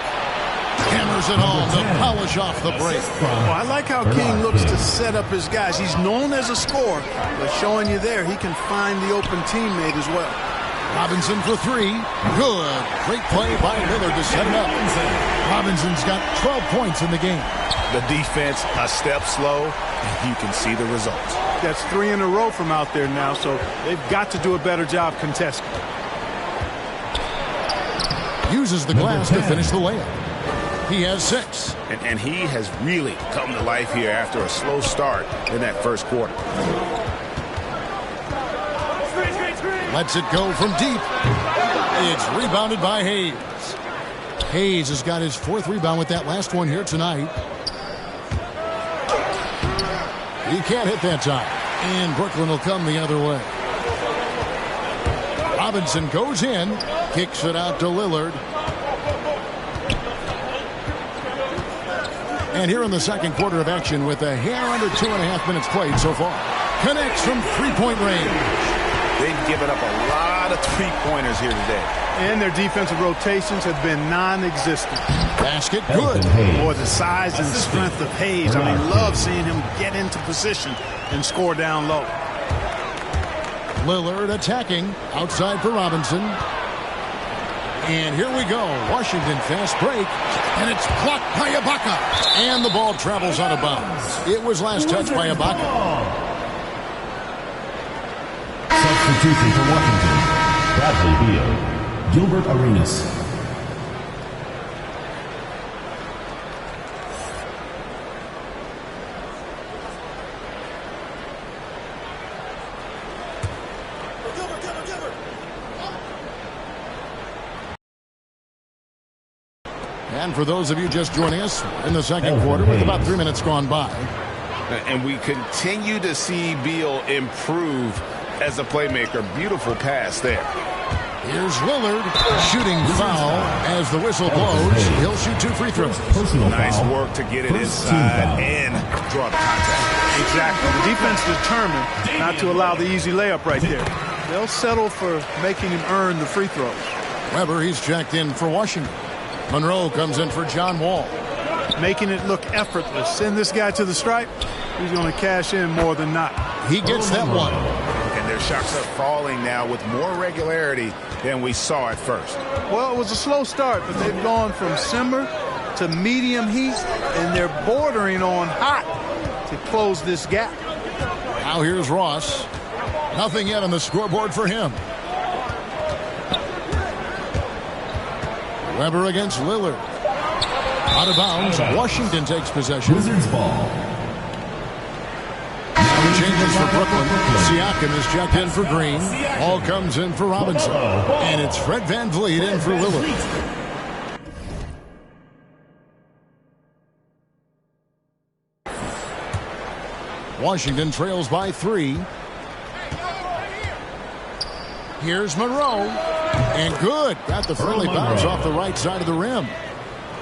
[SPEAKER 5] Hammers it home to polish off the break.
[SPEAKER 3] Well, I like how King looks to set up his guys. He's known as a scorer, but showing you there, he can find the open teammate as well.
[SPEAKER 5] Robinson for 3. Good. Great play by Lillard to set it up. Robinson's got 12 points in the game.
[SPEAKER 1] The defense a step slow, and you can see the results.
[SPEAKER 3] That's 3 in a row from out there now, so they've got to do a better job contesting.
[SPEAKER 5] Uses the glass to finish the layup. He has 6.
[SPEAKER 6] And he has really come to life here after a slow start in that first quarter.
[SPEAKER 5] Lets it go from deep. It's rebounded by Hayes. Hayes has got his 4th rebound with that last one here tonight. He can't hit that time. And Brooklyn will come the other way. Robinson goes in. Kicks it out to Lillard. And here in the second quarter of action with a hair under 2.5 minutes played so far. Connects from three-point range.
[SPEAKER 6] They've given up a lot of three-pointers here today.
[SPEAKER 3] And their defensive rotations have been non-existent.
[SPEAKER 5] Basket good.
[SPEAKER 3] Boy, the size and strength of Hayes. I mean, love seeing him get into position and score down low.
[SPEAKER 5] Lillard attacking. Outside for Robinson. And here we go. Washington fast break. And it's blocked by Ibaka. And the ball travels out of bounds. It was last touched by Ibaka.
[SPEAKER 4] Substitution for Washington. Bradley Beal. Gilbert Arenas.
[SPEAKER 5] And for those of you just joining us in the second quarter with about 3 minutes gone by.
[SPEAKER 6] And we continue to see Beal improve as a playmaker. Beautiful pass there.
[SPEAKER 5] Here's Lillard shooting foul as the whistle blows. He'll shoot 2 free throws.
[SPEAKER 6] Nice work to get it inside and draw the contact.
[SPEAKER 3] Exactly. The defense determined not to allow the easy layup right there. They'll settle for making him earn the free throws.
[SPEAKER 5] Weber, he's checked in for Washington. Monroe comes in for John Wall.
[SPEAKER 3] Making it look effortless. Send this guy to the stripe. He's going to cash in more than not.
[SPEAKER 5] He gets that one.
[SPEAKER 6] And their shots are falling now with more regularity than we saw at first.
[SPEAKER 3] Well, it was a slow start, but they've gone from simmer to medium heat, and they're bordering on hot to close this gap.
[SPEAKER 5] Now here's Ross. Nothing yet on the scoreboard for him. Weber against Lillard. Out of bounds. Washington takes possession.
[SPEAKER 4] Wizards ball.
[SPEAKER 5] Now changes for Brooklyn. Siakam is checked in for Green. All comes in for Robinson. And it's Fred VanVleet in for Lillard. Washington trails by 3. Here's Monroe. And good. Got the friendly bounce off the right side of the rim.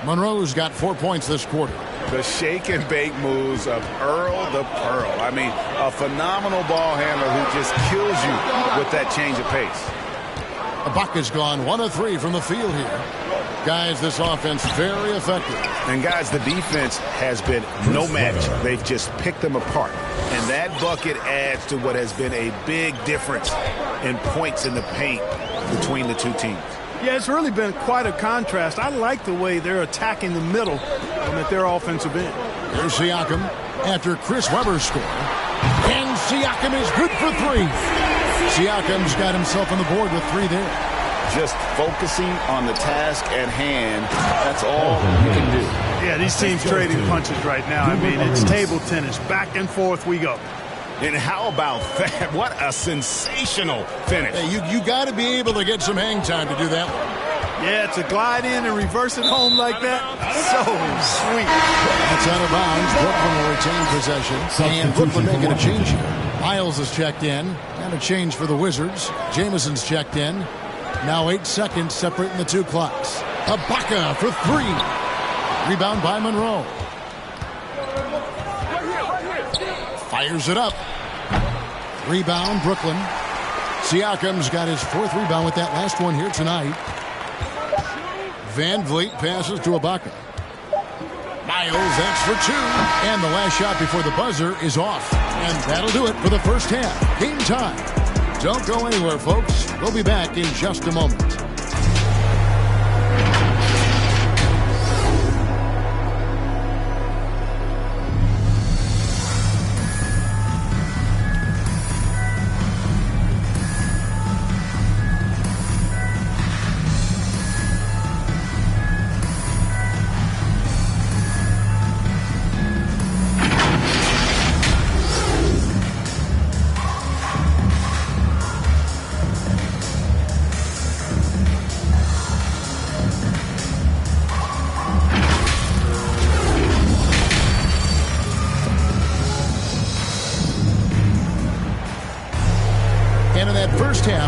[SPEAKER 5] Monroe's got 4 points this quarter.
[SPEAKER 6] The shake and bake moves of Earl the Pearl. I mean, a phenomenal ball handler who just kills you with that change of pace.
[SPEAKER 5] Ibaka's gone 1 of 3 from the field here. Guys, this offense very effective.
[SPEAKER 6] And guys, the defense has been no match. They've just picked them apart. And that bucket adds to what has been a big difference in points in the paint between the two teams.
[SPEAKER 3] Yeah, it's really been quite a contrast. I like the way they're attacking the middle and at their offensive end.
[SPEAKER 5] Here's Siakam after Chris Webber score. And Siakam is good for 3. Siakam's got himself on the board with 3 there.
[SPEAKER 6] Just focusing on the task at hand, that's all you can do.
[SPEAKER 3] Yeah, these teams trading punches right now. I mean, it's table tennis. Back and forth we go.
[SPEAKER 6] And how about that? What a sensational finish.
[SPEAKER 5] Hey, you got to be able to get some hang time to do that one.
[SPEAKER 3] Yeah, to glide in and reverse it home like that, so sweet.
[SPEAKER 5] That's out of bounds. Brooklyn will retain possession. And Brooklyn making a change here. Miles is checked in. And a change for the Wizards. Jameson's checked in. Now 8 seconds separating the 2 clocks. Ibaka for 3. Rebound by Monroe. Fires it up. Rebound, Brooklyn. Siakam's got his 4th rebound with that last one here tonight. Van Vliet passes to Ibaka. Miles, that's for 2. And the last shot before the buzzer is off. And that'll do it for the first half. Game time. Don't go anywhere, folks. We'll be back in just a moment.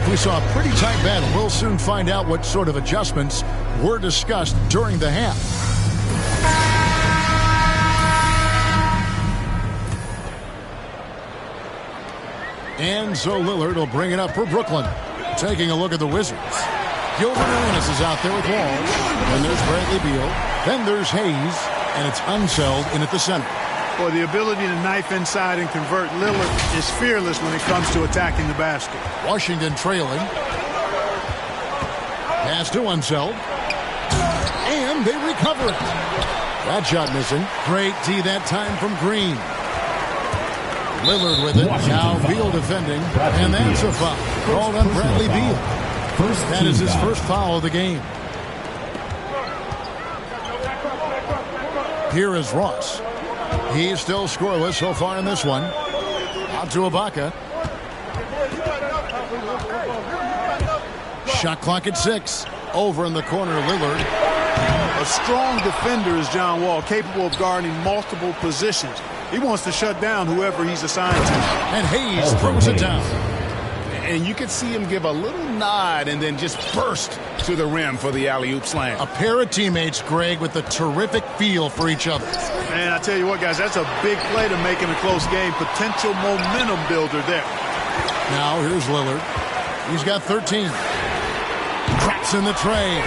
[SPEAKER 5] We saw a pretty tight battle. We'll soon find out what sort of adjustments were discussed during the half. And so Lillard will bring it up for Brooklyn. Taking a look at the Wizards. Gilbert Arenas is out there with Walls. Then there's Bradley Beal. Then there's Hayes. And it's Unseld in at the center.
[SPEAKER 3] Boy, the ability to knife inside and convert Lillard is fearless when it comes to attacking the basket.
[SPEAKER 5] Washington trailing. Pass to Unseld. And they recover it. That shot missing. Great D that time from Green. Lillard with it. Now Beal defending. And that's a foul. Called on Bradley Beal. That is his first foul of the game. Here is Ross. He's still scoreless so far in this one. Out to Ibaka. Shot clock at 6. Over in the corner, Lillard.
[SPEAKER 3] A strong defender is John Wall, capable of guarding multiple positions. He wants to shut down whoever he's assigned to.
[SPEAKER 5] And Hayes throws it down.
[SPEAKER 6] And you could see him give a little nod and then just burst to the rim for the alley-oop slam.
[SPEAKER 5] A pair of teammates, Greg, with a terrific feel for each other.
[SPEAKER 3] And I tell you what, guys, that's a big play to make in a close game. Potential momentum builder there.
[SPEAKER 5] Now here's Lillard. He's got 13. Drops in the tray.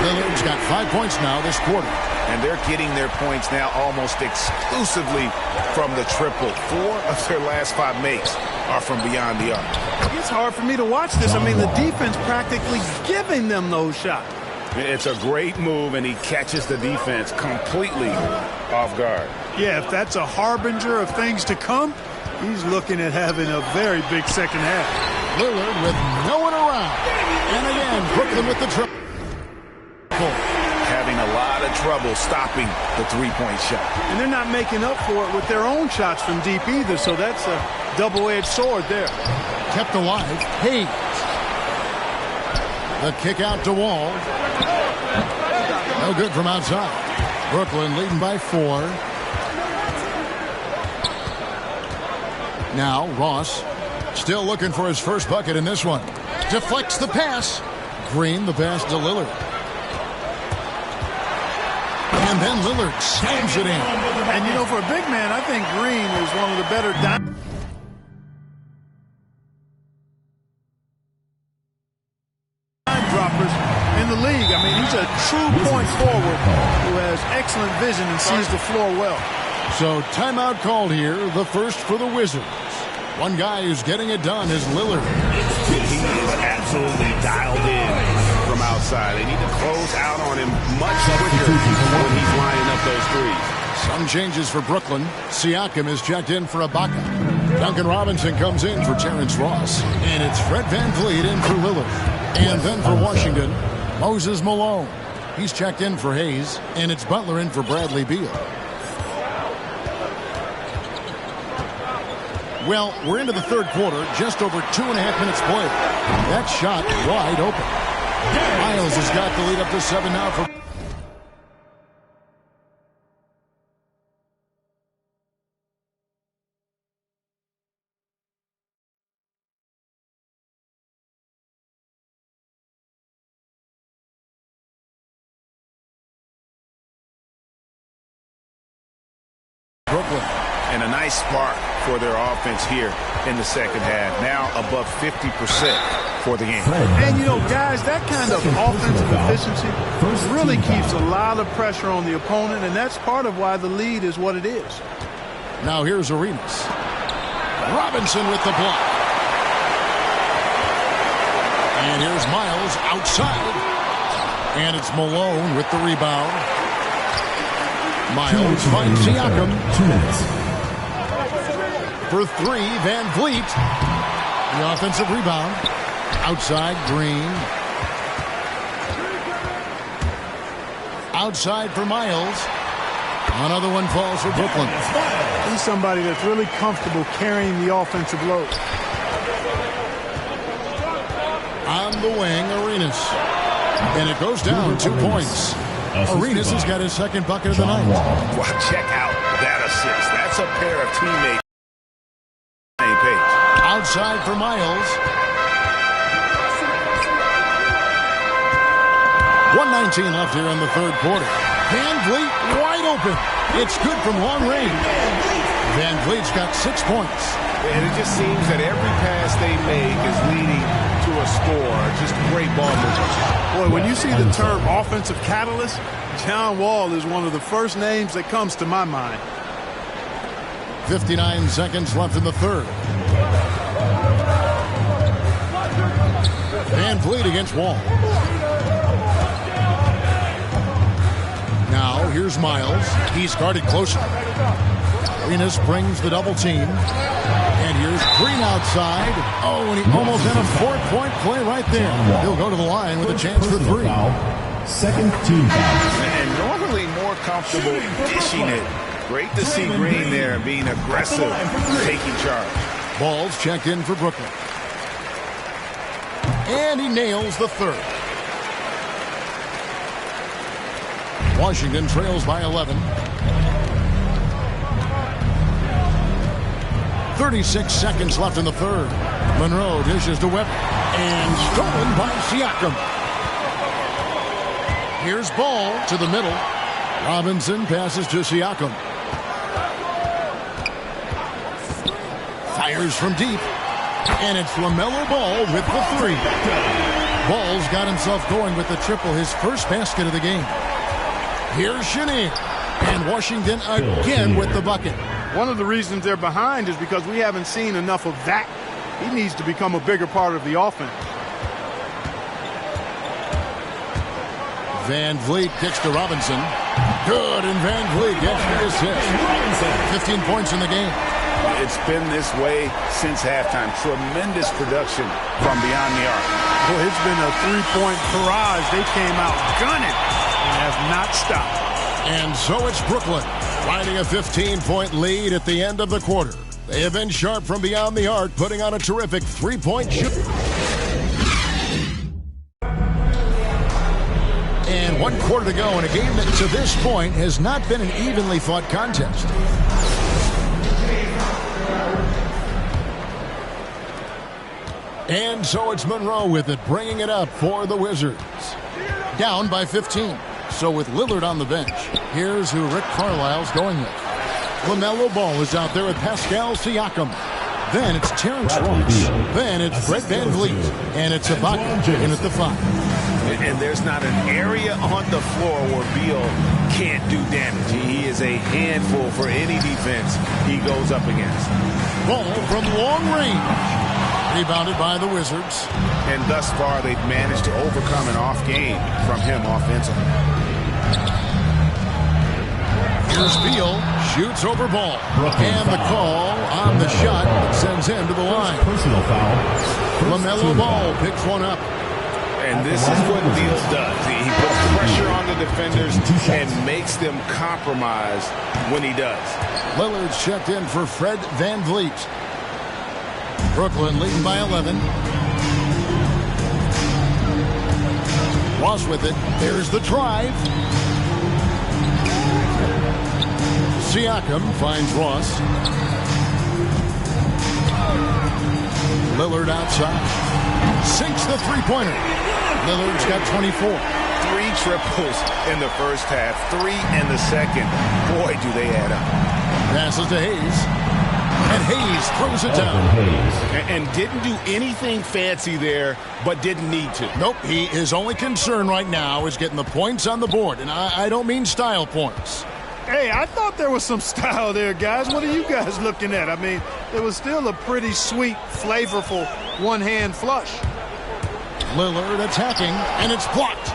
[SPEAKER 5] Lillard's got 5 points now this quarter.
[SPEAKER 6] And they're getting their points now almost exclusively from the triple. 4 of their last 5 makes are from beyond the arc.
[SPEAKER 3] It's hard for me to watch this. I mean, the defense practically giving them those shots.
[SPEAKER 6] It's a great move, and he catches the defense completely off guard.
[SPEAKER 3] Yeah, if that's a harbinger of things to come, he's looking at having a very big second half.
[SPEAKER 5] Lillard with no one around. And again, Brooklyn with the triple.
[SPEAKER 6] Having a lot of trouble stopping the three-point shot.
[SPEAKER 3] And they're not making up for it with their own shots from deep either, so that's a double-edged sword there.
[SPEAKER 5] Kept alive. Hayes. The kick out to Wall. No good from outside. Brooklyn leading by 4. Now Ross still looking for his first bucket in this one. Deflects the pass. Green the pass to Lillard. And then Lillard slams it in.
[SPEAKER 3] And you know, for a big man, I think Green is one of the better droppers in the league. I mean, he's a true point forward who has excellent vision and sees the floor well.
[SPEAKER 5] So timeout called here, the first for the Wizards. One guy who's getting it done is Lillard.
[SPEAKER 6] He is absolutely dialed in from outside. They need to close out on him much quicker when he's lining up those threes.
[SPEAKER 5] Some changes for Brooklyn. Siakam is checked in for Ibaka. Duncan Robinson comes in for Terrence Ross. And it's Fred VanVleet in for Lillard. And then for Washington, Moses Malone. He's checked in for Hayes. And it's Butler in for Bradley Beal. Well, we're into the third quarter, just over 2.5 minutes played. That shot wide open. Miles has got the lead up to 7 now for Brooklyn.
[SPEAKER 6] And a nice spark for their offense here in the second half. Now above 50% for the game.
[SPEAKER 3] And, you know, guys, that kind of offensive efficiency really keeps a lot of pressure on the opponent, and that's part of why the lead is what it is.
[SPEAKER 5] Now here's Arenas. Robinson with the block. And here's Miles outside. And it's Malone with the rebound. Miles finds Siakam.
[SPEAKER 4] 2 minutes.
[SPEAKER 5] For three, Van Vliet. The offensive rebound. Outside, Green. Outside for Miles. Another one falls for Brooklyn.
[SPEAKER 3] He's somebody that's really comfortable carrying the offensive load.
[SPEAKER 5] On the wing, Arenas. And it goes down 2 points. Arenas has got his second bucket of the night.
[SPEAKER 6] Wow, check out that assist. That's a pair of teammates.
[SPEAKER 5] Outside for Miles. 1:19 left here in the third quarter. Van Vliet wide open. It's good from long range. Van Vliet's got 6 points.
[SPEAKER 6] And it just seems that every pass they make is leading to a score. Just great ball movement.
[SPEAKER 3] Boy, when you see the term offensive catalyst, John Wall is one of the first names that comes to my mind.
[SPEAKER 5] 59 seconds left in the third. Van Vliet against Wall. Now, here's Miles. He's guarded closer. Arenas brings the double team. And here's Green outside. Oh, and he almost had a 4-point play right there. He'll go to the line with a chance for three.
[SPEAKER 4] Second team foul.
[SPEAKER 6] And normally more comfortable dishing it. Great to see Green there being aggressive, taking charge.
[SPEAKER 5] Ball's checked in for Brooklyn. And he nails the third. Washington trails by 11. 36 seconds left in the third. Monroe dishes to Webber. And stolen by Siakam. Here's Ball to the middle. Robinson passes to Siakam. Fires from deep. And it's LaMelo Ball with the three. Ball's got himself going with the triple, his first basket of the game. Here's Chenier. And Washington again with the bucket.
[SPEAKER 3] One of the reasons they're behind is because we haven't seen enough of that. He needs to become a bigger part of the offense.
[SPEAKER 5] Van Vliet kicks to Robinson. Good, and Van Vliet gets the assist. 15 points in the game.
[SPEAKER 6] It's been this way since halftime. Tremendous production from beyond the arc.
[SPEAKER 3] Well, it's been a three-point barrage. They came out gunning and have not stopped.
[SPEAKER 5] And so it's Brooklyn, riding a 15-point lead at the end of the quarter. They have been sharp from beyond the arc, putting on a terrific three-point shoot. And 1 quarter to go in a game that to this point has not been an evenly fought contest. And so it's Monroe with it, bringing it up for the Wizards. Down by 15. So with Lillard on the bench, here's who Rick Carlisle's going with. LaMelo Ball is out there with Pascal Siakam. Then it's Terrence Ross. Then it's Brett Van Vliet. And it's Ibaka in at the 5.
[SPEAKER 6] And there's not an area on the floor where Beal can't do damage. He is a handful for any defense he goes up against.
[SPEAKER 5] Ball from long range. Rebounded by the Wizards.
[SPEAKER 6] And thus far, they've managed to overcome an off game from him offensively.
[SPEAKER 5] Here's Beal. Shoots over Ball. And the call on the shot that sends him to the line.
[SPEAKER 4] Personal foul.
[SPEAKER 5] LaMelo Ball picks one up.
[SPEAKER 6] And this is what Beal does. He puts pressure on the defenders and makes them compromise when he does.
[SPEAKER 5] Lillard's checked in for Fred Van Vliet. Brooklyn leading by 11. Ross with it. There's the drive. Siakam finds Ross. Lillard outside. Sinks the three-pointer. Lillard's got 24.
[SPEAKER 6] 3 triples in the first half, 3 in the second. Boy, do they add up.
[SPEAKER 5] Passes to Hayes. And Hayes throws it down.
[SPEAKER 6] And didn't do anything fancy there, but didn't need to.
[SPEAKER 5] Nope, his only concern right now is getting the points on the board. And I don't mean style points.
[SPEAKER 3] Hey, I thought there was some style there, guys. What are you guys looking at? I mean, it was still a pretty sweet, flavorful one-hand flush.
[SPEAKER 5] Lillard attacking, and it's blocked.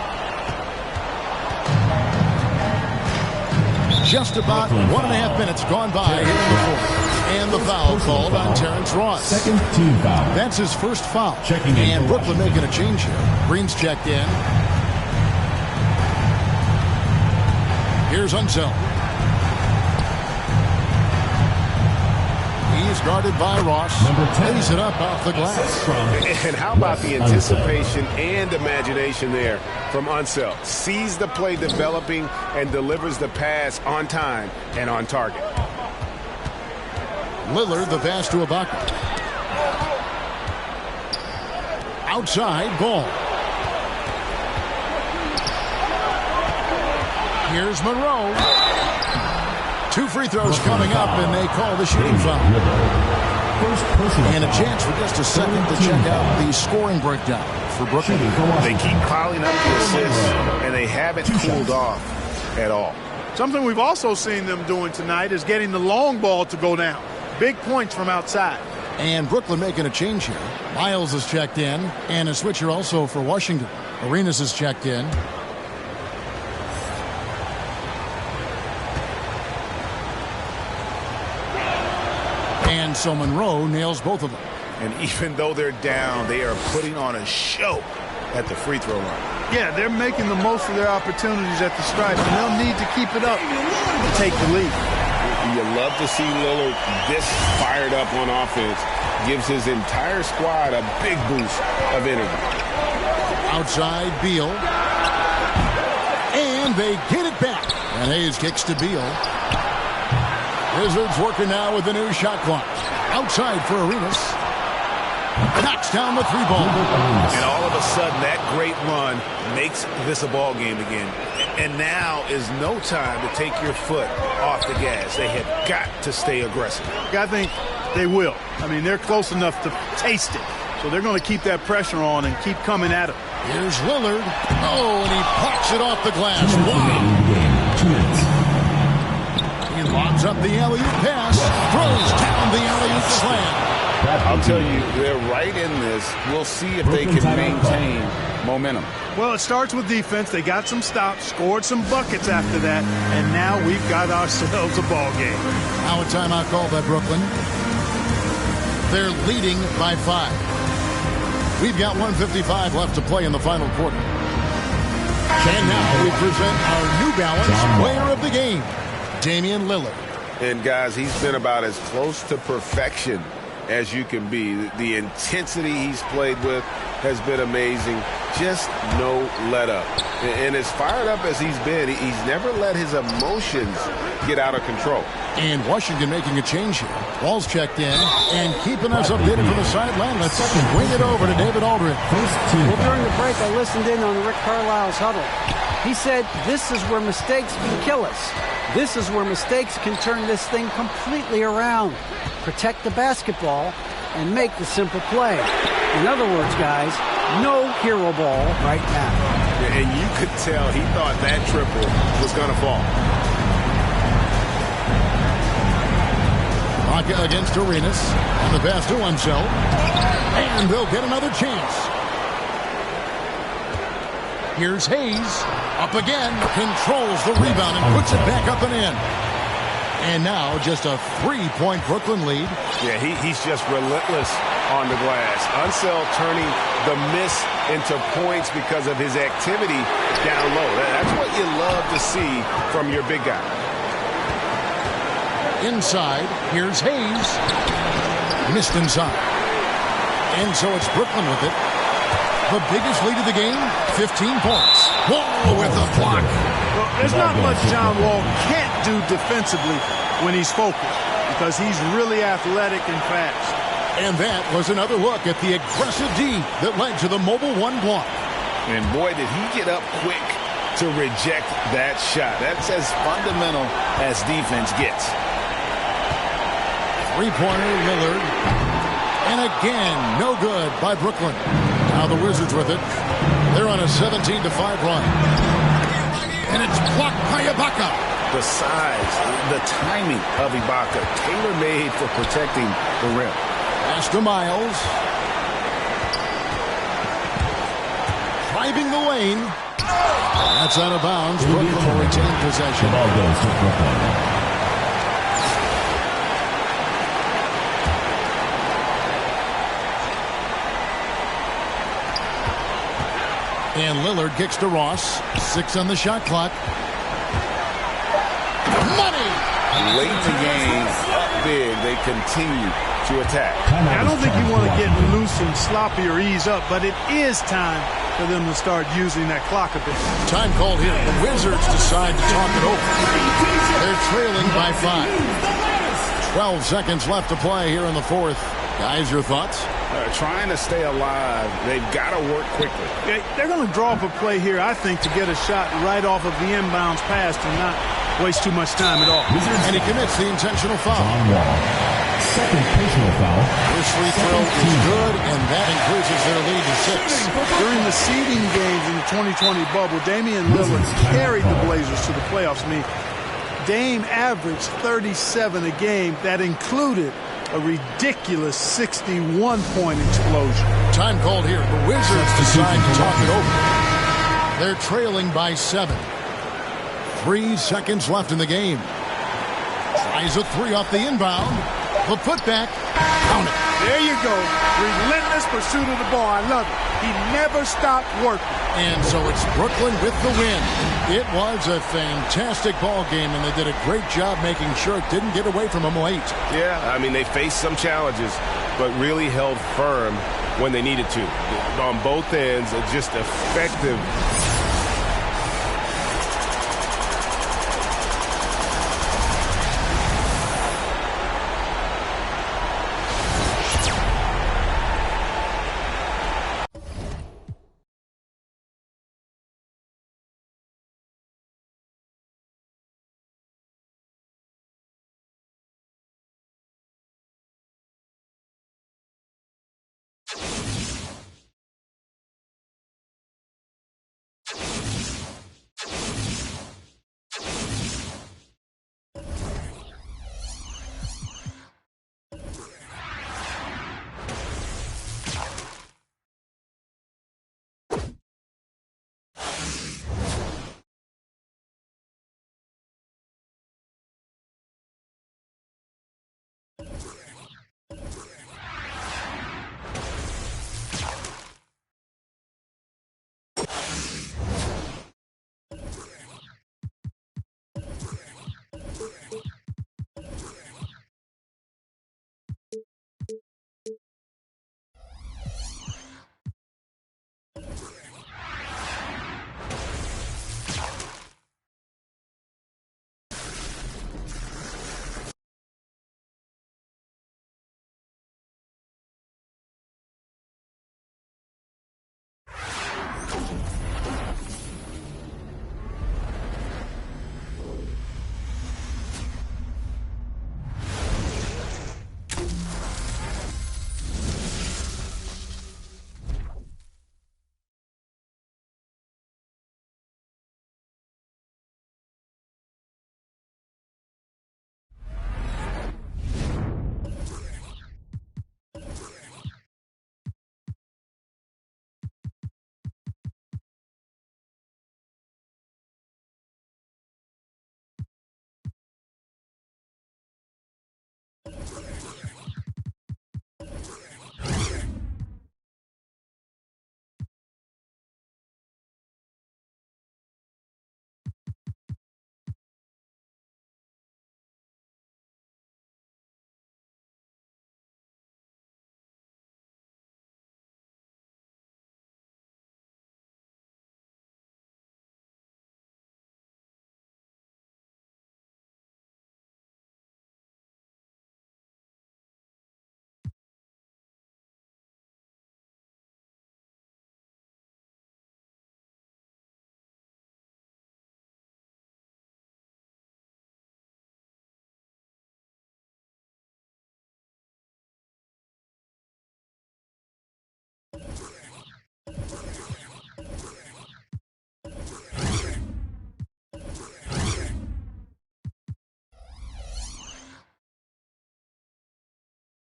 [SPEAKER 5] Just about 1.5 minutes gone by here in the fourth. And the foul called on Terrence Ross.
[SPEAKER 4] Second team foul.
[SPEAKER 5] That's his first foul.
[SPEAKER 4] Checking in.
[SPEAKER 5] And Brooklyn making a change here. Green's checked in. Here's Unseld. He's guarded by Ross.
[SPEAKER 4] Number 10.
[SPEAKER 5] Lays it up off the glass.
[SPEAKER 6] And how about the anticipation and imagination there from Unseld? Sees the play developing and delivers the pass on time and on target.
[SPEAKER 5] Lillard, the pass to Ibaka. Outside, Ball. Here's Monroe. 2 free throws coming up, and they call the shooting foul. And a chance for just a second to check out the scoring breakdown for Brooklyn.
[SPEAKER 6] They keep piling up the assists, and they haven't cooled off at all.
[SPEAKER 3] Something we've also seen them doing tonight is getting the long ball to go down. Big points from outside.
[SPEAKER 5] And Brooklyn making a change here. Miles is checked in, and a switcher also for Washington. Arenas is checked in. And so Monroe nails both of them.
[SPEAKER 6] And even though they're down, they are putting on a show at the free throw line.
[SPEAKER 3] Yeah, they're making the most of their opportunities at the stripe, and they'll need to keep it up to take the lead.
[SPEAKER 6] You love to see Lillard this fired up on offense. Gives his entire squad a big boost of energy.
[SPEAKER 5] Outside, Beal. And they get it back. And Hayes kicks to Beal. Wizards working now with the new shot clock. Outside for Arenas. Knocks down the 3 ball.
[SPEAKER 6] And all of a sudden, that great run makes this a ball game again. And now is no time to take your foot off the gas. They have got to stay aggressive.
[SPEAKER 3] I think they will. I mean, they're close enough to taste it. So they're going to keep that pressure on and keep coming at it.
[SPEAKER 5] Here's Lillard. Oh, and he pops it off the glass. Wow. He lobs up the alley-oop pass. Throws down the alley-oop slam.
[SPEAKER 6] I'll tell you, they're right in this. We'll see if they can maintain momentum.
[SPEAKER 3] Well, it starts with defense. They got some stops, scored some buckets after that, and now we've got ourselves a ball game.
[SPEAKER 5] Now a timeout called by Brooklyn. They're leading by 5. We've got 1:55 left to play in the final quarter. And now we present our New Balance player of the game, Damian Lillard.
[SPEAKER 6] And guys, he's been about as close to perfection as you can be. The intensity he's played with has been amazing. Just no let up. And as fired up as he's been, he's never let his emotions get out of control.
[SPEAKER 5] And Washington making a change here. Ball's checked in and keeping us updated from the sideline. Let's bring it over to David Aldridge.
[SPEAKER 7] Well, during the break, I listened in on Rick Carlisle's huddle. He said, this is where mistakes can kill us. This is where mistakes can turn this thing completely around. Protect the basketball and make the simple play. In other words, guys, no hero ball right now.
[SPEAKER 6] And you could tell he thought that triple was going to fall.
[SPEAKER 5] Ibaka against Arenas. And the pass to Unseld. And they'll get another chance. Here's Hayes. Up again. Controls the rebound and puts it back up and in. And now just a 3-point Brooklyn lead.
[SPEAKER 6] Yeah, he's just relentless on the glass. Unseld turning the miss into points because of his activity down low. That's what you love to see from your big guy.
[SPEAKER 5] Inside, here's Hayes. Missed inside. And so it's Brooklyn with it. The biggest lead of the game, 15 points. Whoa, with the block.
[SPEAKER 3] Well, there's not much John Wall can't do defensively when he's focused because he's really athletic and fast.
[SPEAKER 5] And that was another look at the aggressive D that led to the mobile 1 block.
[SPEAKER 6] And boy, did he get up quick to reject that shot. That's as fundamental as defense gets.
[SPEAKER 5] Three-pointer, Lillard. And again, no good by Brooklyn. Now the Wizards with it. They're on a 17-5 run. And it's blocked by Ibaka.
[SPEAKER 6] The size, the timing of Ibaka, tailor-made for protecting the rim.
[SPEAKER 5] Pass to Miles. Driving the lane. That's out of bounds. Brooklyn will retain possession.
[SPEAKER 4] The ball goes to Brooklyn.
[SPEAKER 5] And Lillard kicks to Ross. 6 on the shot clock. Money!
[SPEAKER 6] Late in the game, up big, they continue to attack.
[SPEAKER 3] I don't think you want to get loose and sloppy or ease up, but it is time for them to start using that clock a bit.
[SPEAKER 5] Time called here. The Wizards decide to talk it over. They're trailing by 5. 12 seconds left to play here in the fourth. Guys, your thoughts?
[SPEAKER 6] Trying to stay alive. They've got to work quickly.
[SPEAKER 3] They're going to draw up a play here, I think, to get a shot right off of the inbounds pass and not waste too much time at all.
[SPEAKER 5] And he commits the intentional foul.
[SPEAKER 4] John Wall. Second personal foul.
[SPEAKER 5] This free throw is good, and that increases their lead to 6.
[SPEAKER 3] During the seeding games in the 2020 bubble, Damian Lillard carried the Blazers to the playoffs. I mean, Dame averaged 37 a game. That included a ridiculous 61-point explosion.
[SPEAKER 5] Time called here. The Wizards decide to talk it over. They're trailing by 7. 3 seconds left in the game. Tries a 3 off the inbound. The putback. Count it.
[SPEAKER 3] There you go. Relentless pursuit of the ball. I love it. He never stopped working.
[SPEAKER 5] And so it's Brooklyn with the win. It was a fantastic ball game, and they did a great job making sure it didn't get away from them late.
[SPEAKER 1] Yeah, I mean, they faced some challenges, but really held firm when they needed to. On both ends, just effective